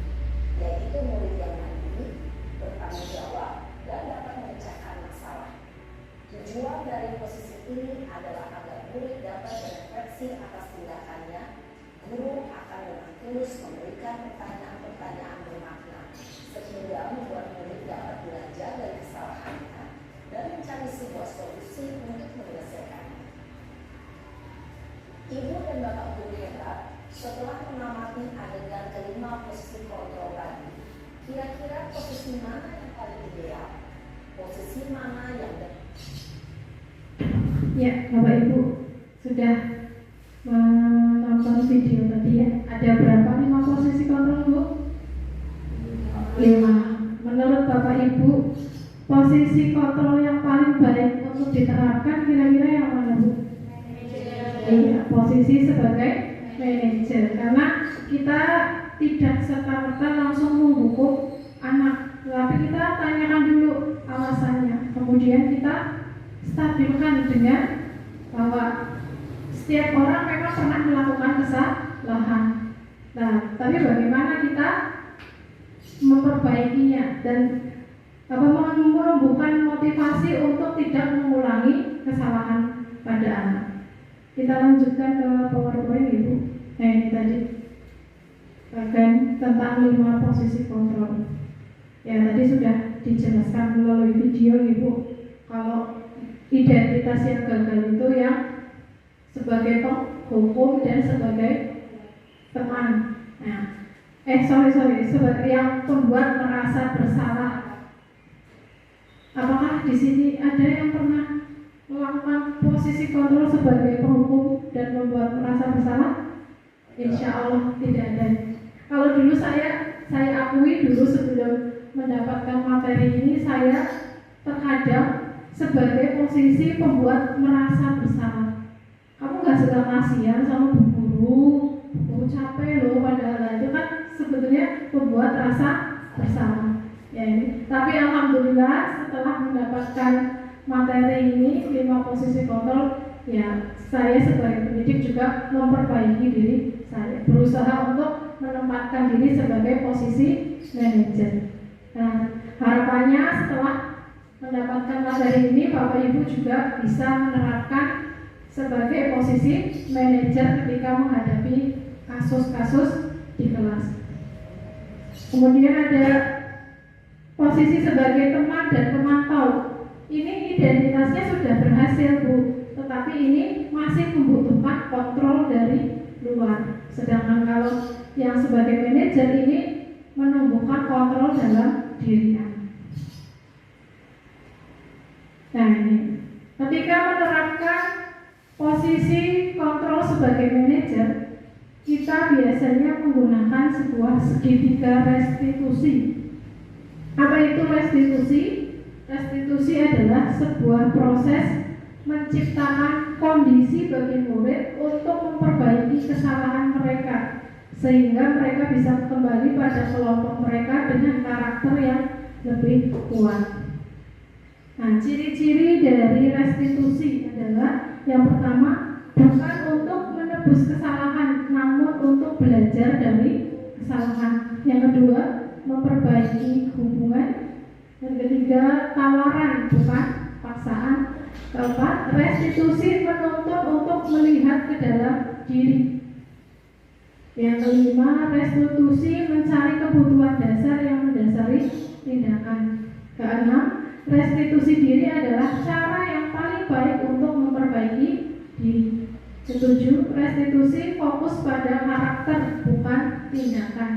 yaitu murid yang mandiri, bertanggung jawab, dan dapat memecahkan masalah. Tujuan dari posisi ini adalah agar murid dapat berefleksi atas tindakannya. Guru akan dengan tulus memberikan pertanyaan-pertanyaan bermakna, sehingga membuat murid dapat belajar dari kesalahannya dan mencari sebuah solusi untuk menyelesaikannya. Ibu dan Bapak Guru hebat, setelah mengamati adegan kelima posisi kontrol tadi, kira-kira posisi mana yang paling ideal? Posisi mana yang Ya, Bapak Ibu sudah menonton video tadi ya. Ada berapa 5 posisi kontrol, Bu? 5. Menurut Bapak Ibu, posisi kontrol yang paling baik untuk diterapkan kira-kira yang mana, Bu? Iya, posisi sebagai manajer. Karena kita tidak serta-merta langsung menghukum anak, tapi kita tanyakan dulu alasannya. Kemudian kita stabilkan dengan bahwa setiap orang memang pernah melakukan kesalahan. Nah, tapi bagaimana kita memperbaikinya dan menumbuhkan motivasi untuk tidak mengulangi kesalahan pada anak. Kita lanjutkan ke PowerPoint, Ibu. Ini tadi bagian tentang 5 posisi kontrol. Ya, tadi sudah dijelaskan melalui video, Ibu. Kalau identitas yang gagal itu yang sebagai penghukum dan sebagai teman. Nah, sebagai yang pembuat merasa bersalah. Apakah di sini ada yang pernah melakukan posisi kontrol sebagai penghukum dan membuat merasa bersalah? Insya Allah tidak ada. Kalau dulu saya akui dulu sebelum mendapatkan materi ini, saya terkadang sebagai posisi pembuat merasa bersalah. Kamu nggak suka kasihan sama bu guru capek loh, padahal itu kan sebetulnya pembuat rasa bersalah. Ya ini. Tapi alhamdulillah setelah mendapatkan materi ini 5 posisi kontrol, ya saya sebagai pendidik juga memperbaiki diri saya, berusaha untuk menempatkan diri sebagai posisi manajer. Nah, harapannya setelah mendapatkan materi ini, Bapak Ibu juga bisa menerapkan sebagai posisi manajer ketika menghadapi kasus-kasus di kelas. Kemudian ada posisi sebagai teman dan pemantau. Ini identitasnya sudah berhasil, Bu, tetapi ini masih membutuhkan kontrol dari luar. Sedangkan kalau yang sebagai manajer ini menumbuhkan kontrol dalam dirinya. Nah ini, ketika menerapkan posisi kontrol sebagai manajer, kita biasanya menggunakan sebuah segitiga restitusi. Apa itu restitusi? Restitusi adalah sebuah proses menciptakan kondisi bagi murid untuk memperbaiki kesalahan mereka, sehingga mereka bisa kembali pada kelompok mereka dengan karakter yang lebih kuat. Nah, ciri-ciri dari restitusi adalah yang pertama, bukan untuk menebus kesalahan, namun untuk belajar dari kesalahan. Yang kedua, memperbaiki hubungan. Yang ketiga, tawaran, bukan paksaan. Keempat, restitusi menuntut untuk melihat ke dalam diri. Yang kelima, restitusi mencari kebutuhan dasar yang mendasari tindakan. Keenam, restitusi diri adalah cara yang paling baik untuk memperbaiki diri. Ketujuh, restitusi fokus pada karakter, bukan tindakan.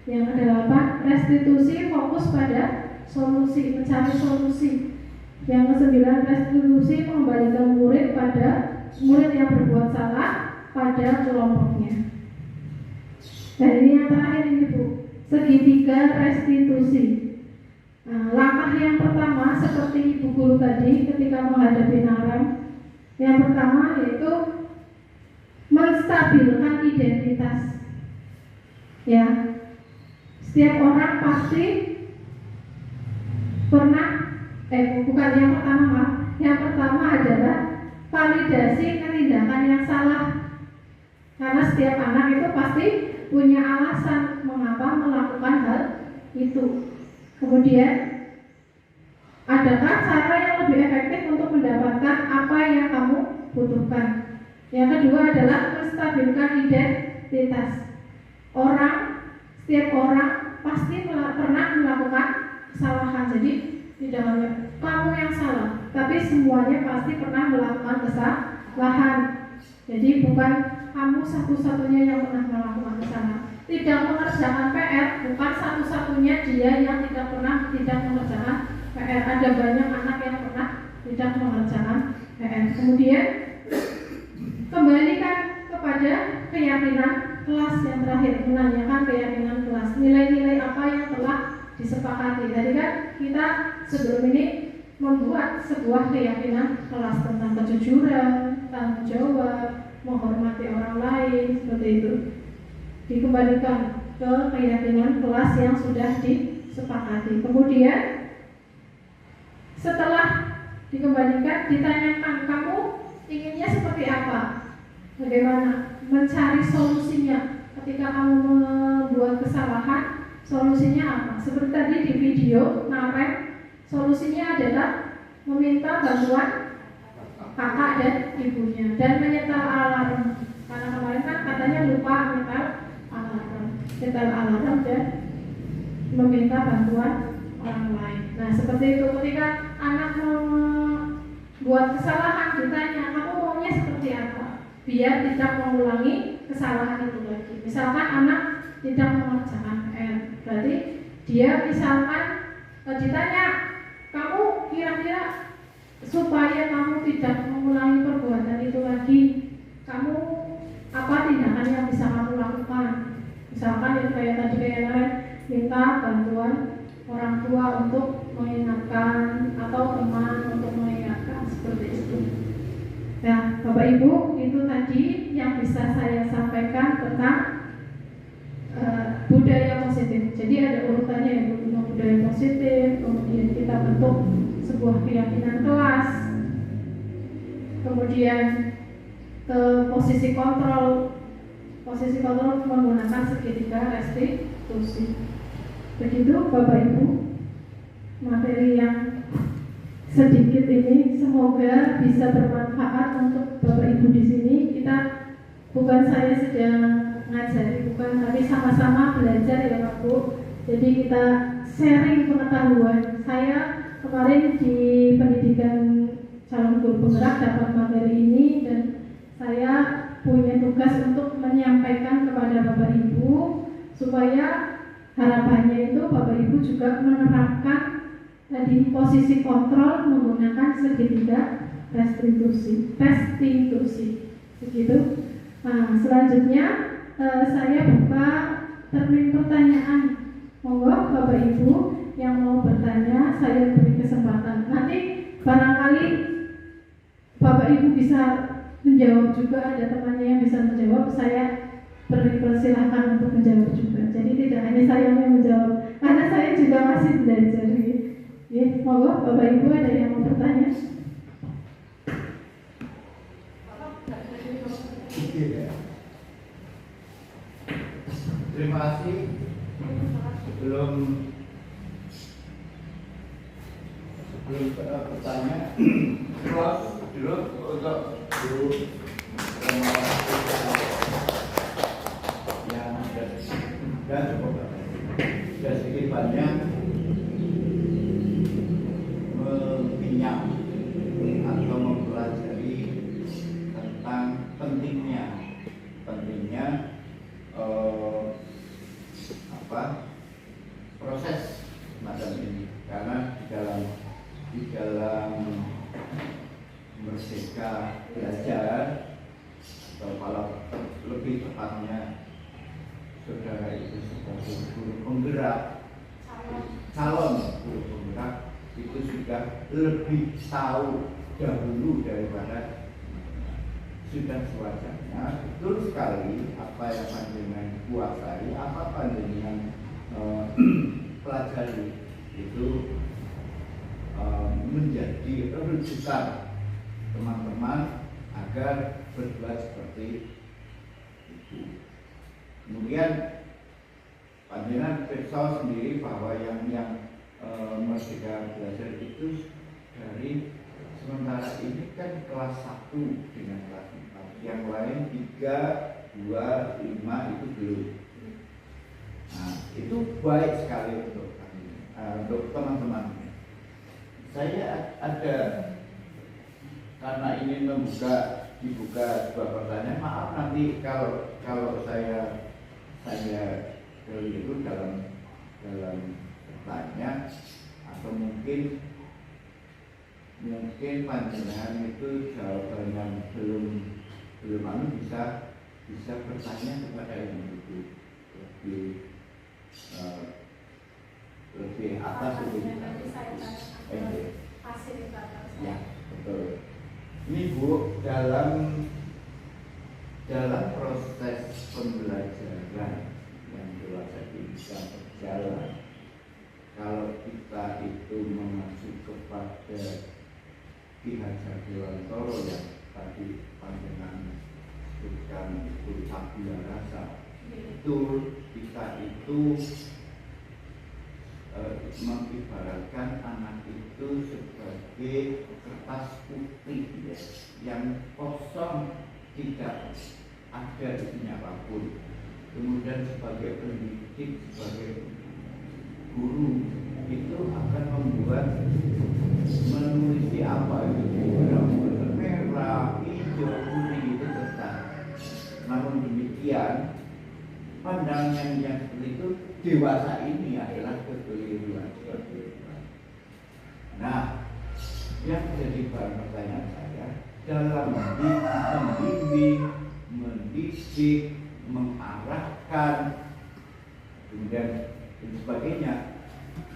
Yang kedelapan, restitusi fokus pada solusi, mencari solusi. Yang kesembilan, restitusi mengembalikan murid yang berbuat salah pada kelompoknya. Dan ini yang terakhir ini, Bu, segitiga restitusi. Nah, langkah yang pertama seperti Ibu Guru tadi ketika menghadapi naram, yang pertama yaitu menstabilkan identitas. Ya, setiap orang pasti pernah bukan yang pertama, Yang pertama adalah validasi tindakan yang salah. Karena setiap anak itu pasti punya alasan mengapa melakukan hal itu. Kemudian, adakah cara yang lebih efektif untuk mendapatkan apa yang kamu butuhkan? Yang kedua adalah menstabilkan identitas. Setiap orang pasti pernah melakukan kesalahan. Jadi tidak hanya kamu yang salah, tapi semuanya pasti pernah melakukan kesalahan. Jadi bukan kamu satu-satunya yang pernah melakukan kesalahan. Tidak mengerjakan PR bukan satu-satunya dia yang tidak mengerjakan PR. Ada banyak anak yang pernah tidak mengerjakan PR. Kemudian kembalikan kepada keyakinan kelas yang terakhir, menanyakan keyakinan kelas. Nilai-nilai apa yang telah disepakati. Tadi kan kita sebelum ini membuat sebuah keyakinan kelas tentang kejujuran, tanggung jawab, menghormati orang lain, seperti itu. Dikembalikan ke keyakinan kelas yang sudah disepakati. Kemudian setelah dikembalikan, ditanyakan kamu inginnya seperti apa, bagaimana mencari solusinya ketika kamu membuat kesalahan. Solusinya apa? Seperti tadi di video ngarep, solusinya adalah meminta bantuan kakak dan ibunya dan menyetel alarm. Karena kemarin kan katanya lupa menyetel alarm dan meminta bantuan orang lain. Nah seperti itu, ketika anak membuat kesalahan ditanya kamu maunya seperti apa, biar tidak mengulangi kesalahan itu lagi. Misalkan anak tidak mengerjakan PR, berarti dia misalkan ditanya kamu kira-kira supaya kamu tidak mengulangi perbuatan itu lagi, kamu apa tindakan yang bisa kamu lakukan? Misalkan yang kayak tadi lain, minta bantuan orang tua untuk mengingatkan atau teman untuk mengingatkan, seperti itu. Nah, Bapak Ibu, itu tadi yang bisa saya sampaikan tentang budaya positif. Jadi ada urutannya ya, budaya positif, kemudian kita bentuk sebuah keyakinan kelas, kemudian ke posisi kontrol menggunakan segitiga restitusi. Begitu Bapak Ibu materi yang sedikit ini, semoga bisa bermanfaat untuk Bapak Ibu di sini. Kita bukan saya sedang ngajari, bukan, tapi sama-sama belajar ya Pak Bu. Jadi kita sharing pengetahuan. Saya kemarin di pendidikan calon guru penggerak dapat materi ini dan saya punya tugas untuk menyampaikan kepada Bapak Ibu supaya harapannya itu Bapak Ibu juga menerapkan tadi posisi kontrol menggunakan segitiga restitusi begitu. Nah selanjutnya saya buka termin pertanyaan. Monggo Bapak Ibu yang mau bertanya, saya beri kesempatan. Nanti barangkali Bapak Ibu bisa menjawab juga, ada temannya yang bisa menjawab, saya beri persilahkan untuk menjawab juga. Jadi tidak hanya saya yang menjawab, karena saya juga masih belajar. Ya, monggo Bapak Ibu ada yang mau bertanya? Terima kasih. Sebelum bertanya, dulu untuk guru yang dan cukup sedikit banyak menginjak atau mempelajari tentang pentingnya proses macam ini, karena di dalam merdeka belajar, atau kalau lebih tepatnya saudara itu sebagai guru penggerak, calon guru penggerak itu sudah lebih tahu dahulu daripada sudah sewajarnya. Betul sekali apa yang panjenengan kuasai, apa panjenengan pelajari itu menjadi rujukan teman-teman agar berbuat seperti itu. Kemudian panjenengan perso sendiri bahwa yang Merdeka Belajar itu dari sementara ini kan kelas 1 dengan kelas 4, yang lain 3, 2, 5 itu belum. Nah, itu baik sekali untuk kami, untuk teman-teman. Saya ada, karena ingin dibuka sebuah pertanyaan. Maaf nanti kalau saya keliru dalam bertanya, atau mungkin panjenengan itu jawabannya belum bisa bertanya kepada yang lebih atas lebih ya, betul. Ini Bu, dalam proses pembelajaran yang dewasa bisa berjalan, kalau kita itu mengacu kepada Ki Hajar Dewantara yang tadi panjenengan sebutkan itu tabula rasa, betul, kita itu mengibaratkan anak itu sebagai kertas putih ya, yang kosong, tidak ada isinya apapun. Kemudian sebagai pendidik, sebagai guru itu akan membuat menulis apa itu merah, hijau, kuning itu tetap. Namun demikian pandangan yang seperti itu dewasa ini adalah kekeliruan. Nah, yang menjadi bahan pertanyaan saya dalam membimbing, mendidik, mengarahkan, kemudian dan sebagainya,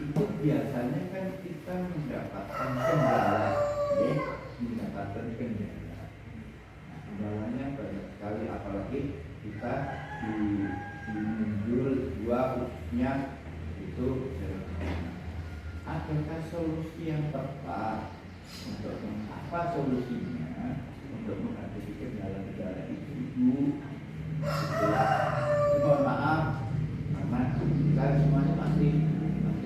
itu biasanya kan kita mendapatkan kendala, ya, mendapatkan kendala. Nah, kendalanya banyak sekali, apalagi kita muncul dua khususnya itu adakah solusi yang tepat untuk apa solusinya untuk menghadapi kendala-kendala itu, Ibu? Mohon maaf karena kita semuanya masih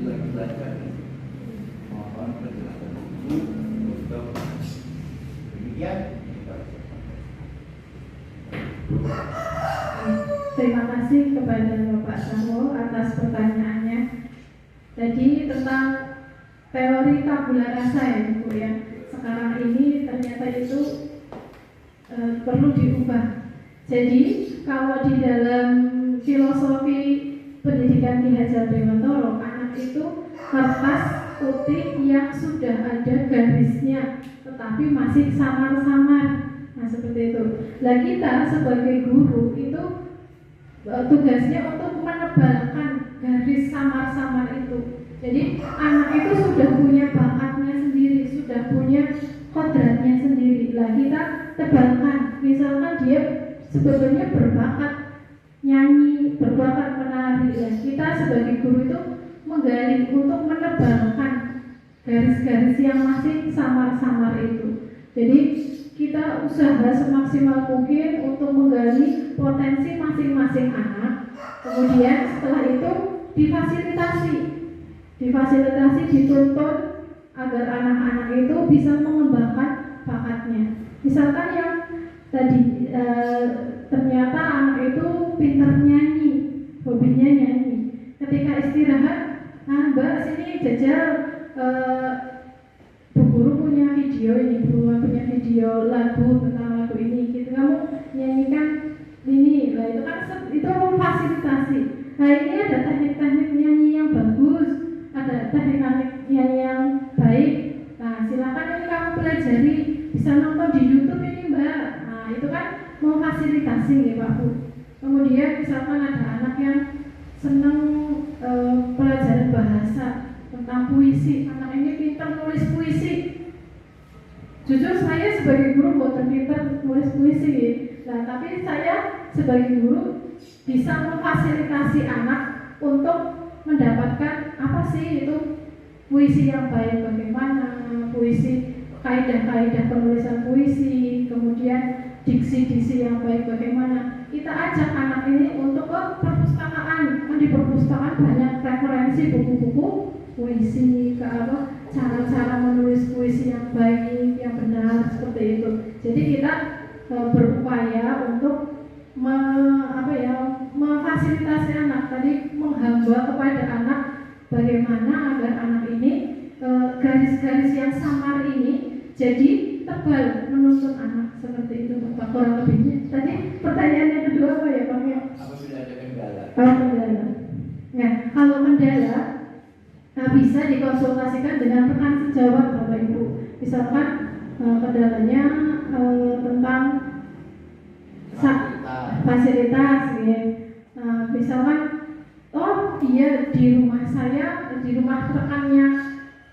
lagi belajar. Mohon penjelasan Ibu untuk demikian. Terima kasih kepada Bapak Samuel atas pertanyaannya. Jadi tentang teori tabula rasa ya Bu ya. Sekarang ini ternyata itu perlu diubah. Jadi kalau di dalam filosofi pendidikan Ki Hajar Dewantara, anak itu kertas putih yang sudah ada garisnya tetapi masih samar-samar. Nah seperti itu. Lah kita sebagai guru itu tugasnya untuk menebalkan garis samar-samar itu. Jadi anak itu sudah punya bakatnya sendiri, sudah punya kodratnya sendiri. Lah kita tebalkan. Misalkan dia sebetulnya berbakat nyanyi, berbakat menari. Lah kita sebagai guru itu menggali untuk menebalkan garis-garis yang masih samar-samar itu. Jadi kita usaha semaksimal mungkin untuk menggali potensi masing-masing anak. Kemudian setelah itu difasilitasi, dituntut agar anak-anak itu bisa mengembangkan bakatnya. Misalkan yang tadi ternyata anak itu pintar nyanyi, hobinya nyanyi. Ketika istirahat, nah Mbak sini jajal, Bu Guru punya video ini, Bu Guru punya video lagu tentang lagu ini, gitu kamu nyanyikan ini, lah itu kan itu fasilitasi. Nah ini ada teknik-teknik nyanyi yang bagus, ada teknik-teknik nyanyi yang baik. Nah silakan ini kamu pelajari, bisa nonton di YouTube ini Mbak. Nah itu kan mau fasilitasi ya Pak Bu. Kemudian misalkan ada anak yang senang pelajaran bahasa tentang puisi, anak ini pintar nulis puisi. Jujur saya sebagai guru bukan pintar nulis puisi, nah tapi saya sebagai guru bisa memfasilitasi anak untuk mendapatkan apa sih itu puisi yang baik, bagaimana puisi, kaidah-kaidah penulisan puisi, kemudian ke perpustakaan, kan di perpustakaan banyak referensi buku-buku puisi, ke apa, cara-cara menulis puisi yang baik, yang benar seperti itu. Jadi kita berupaya untuk memfasilitasi anak tadi, menghamba kepada anak bagaimana agar anak ini garis-garis yang samar ini jadi tebal menuntut anak seperti itu Pak, kurang lebihnya. Tadi pertanyaannya kedua apa ya Pak? Apabila ada kendala. Kendala. Ya, kalau kendala bisa dikonsultasikan dengan rekan sejawat Bapak Ibu. Misalkan kendalanya tentang fasilitas, ya. Misalkan, oh iya di rumah saya, di rumah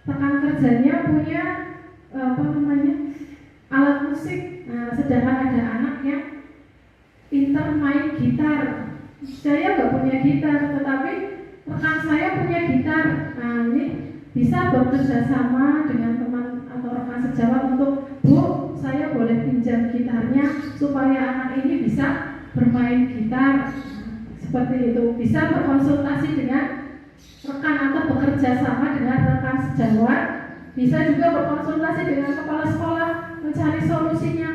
rekan kerjanya punya alat musik, sedangkan ada anak yang pintar main gitar. Saya nggak punya gitar, tetapi rekan saya punya gitar. Nah ini bisa bekerja sama dengan teman atau rekan sejawat untuk, Bu, saya boleh pinjam gitarnya supaya anak ini bisa bermain gitar. Seperti itu, bisa berkonsultasi dengan rekan atau bekerja sama dengan rekan sejawat. Bisa juga berkonsultasi dengan kepala sekolah mencari solusinya.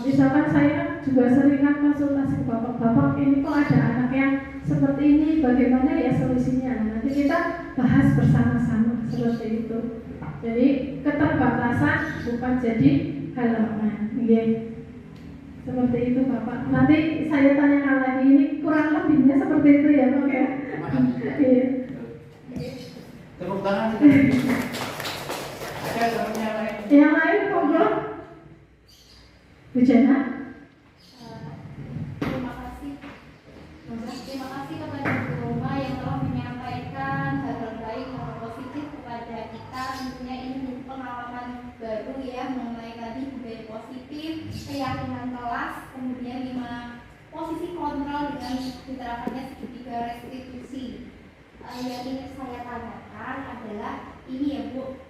Misalkan saya juga seringan konsultasi ke bapak-bapak, ini kok ada anak yang seperti ini, bagaimana ya solusinya. Nanti kita bahas bersama-sama seperti itu. Jadi keterbatasan bukan jadi halangan. Seperti itu Bapak. Nanti saya tanyakan lagi, ini kurang lebihnya seperti itu ya Pak ya. Tepuk tangan sekali. Ada temannya lain. Yang lain monggo. Bu Jana. Terima kasih kepada Bu Roma yang telah menyampaikan hal-hal baik atau positif kepada kita. Tentunya ini pengalaman baru ya mengenai tadi budaya positif, keyakinan kelas, kemudian 5 posisi kontrol dengan diterapkannya segitiga restitusi. Yang ingin saya tanyakan adalah ini ya Bu,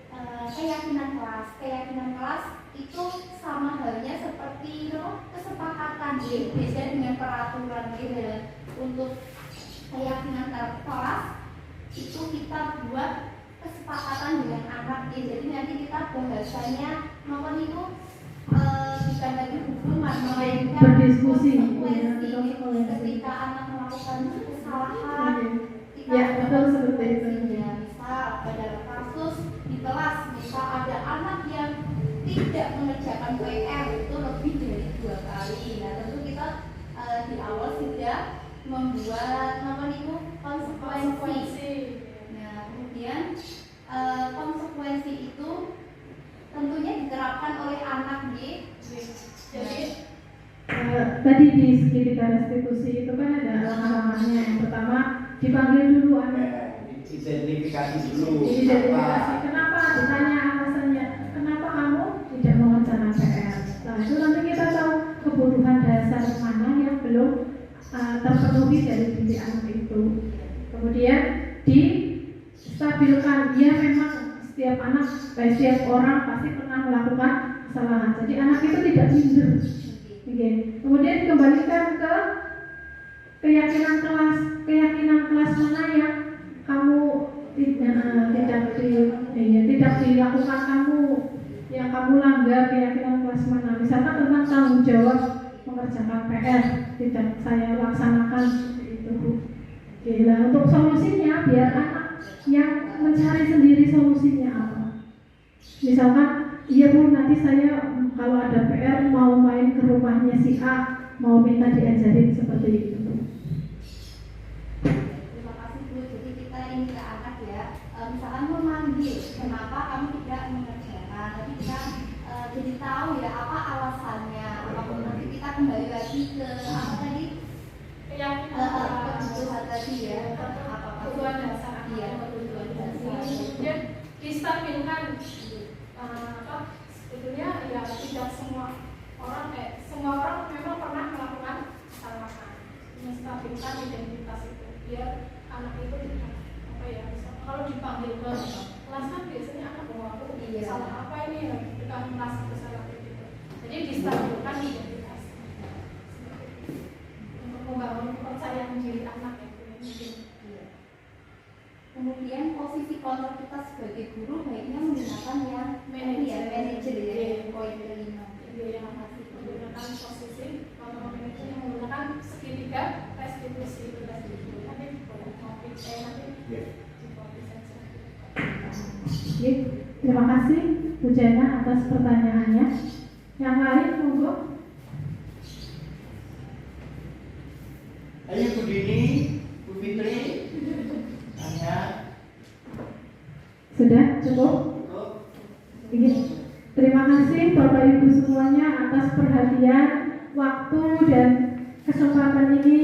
keyakinan kelas. Keyakinan kelas itu sama halnya seperti kesepakatan ya, beda dengan peraturan ya. Untuk keyakinan kelas itu kita buat kesepakatan dengan anak ya. Jadi nanti kita bahasanya maupun itu bukan lagi hukuman, melainkan berdiskusi ketika anak melakukan kesalahan. Ya, betul seperti itu. Ya, misal pada kasus di kelas, misal ada anak yang tidak mengerjakan PR itu lebih dari 2 kali. Nah, tentu kita di awal sudah membuat konsekuensi. Nah, kemudian konsekuensi itu tentunya diterapkan oleh anak Jadi tadi di segitiga restitusi itu kan ada langkah-langkahnya. Yang pertama dipanggil dulu anak. Identifikasi dulu. Identifikasi. Kenapa? Ditanya alasannya. Kenapa kamu tidak mengerjakan PR? Nah itu nanti kita tahu kebutuhan dasar mana yang belum terpenuhi dari diri anak itu. Kemudian distabilkan. Dia memang setiap anak, setiap orang pasti pernah melakukan kesalahan. Jadi anak itu tidak minder. Kemudian dikembalikan ke keyakinan kelas mana yang kamu tidak dilakukan kamu, yang kamu langgar keyakinan kelas mana. Misalkan tentang tanggung jawab mengerjakan PR tidak saya laksanakan itu Bu. Untuk solusinya biar anak yang mencari sendiri solusinya apa. Misalkan iya Bu, nanti saya kalau ada PR mau main ke rumahnya si A, mau minta diajarin seperti itu. terima kasih Bu. Jadi kita ini ke anak ya, misalkan memanggil kenapa kamu tidak mengerjakan, tapi kita jadi tahu ya apa alasannya. Apapun nanti kita kembali lagi ke apa tadi, kebutuhan tadi ya, Kebutuhan dasar. Iya, kebutuhan dasar. Kemudian distabilkan. Sebetulnya ya tidak semua orang memang pernah melakukan kesalahan. Menstabilkan identitas itu biar anak itu tidak kalau dipanggil ke kelas kan biasanya anak aku salah apa ini ya, kita merasa bersalah gitu. Jadi distabilkan identitas untuk membangun kepercayaan diri Terima kasih Bu Jana atas pertanyaannya. Yang lain monggo. Ayo Bu Dini, Bu Fitri, tanya. Sudah cukup? Cukup. Oke. Terima kasih Bapak Ibu semuanya atas perhatian, waktu dan kesempatan ini.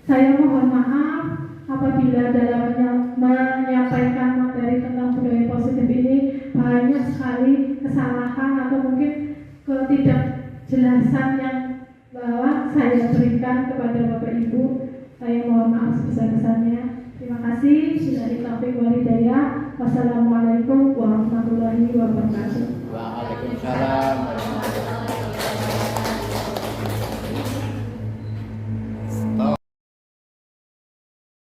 Saya mohon maaf apabila dalam menyampaikan materi tentang budaya positif ini banyak sekali kesalahan atau mungkin ketidakjelasan yang bahwa saya berikan kepada Bapak Ibu. Saya mohon maaf sebesar-besarnya. Terima kasih. Billahi taufiq wal hidayah. Wassalamualaikum warahmatullahi wabarakatuh. Waalaikumsalam warahmatullahi wabarakatuh.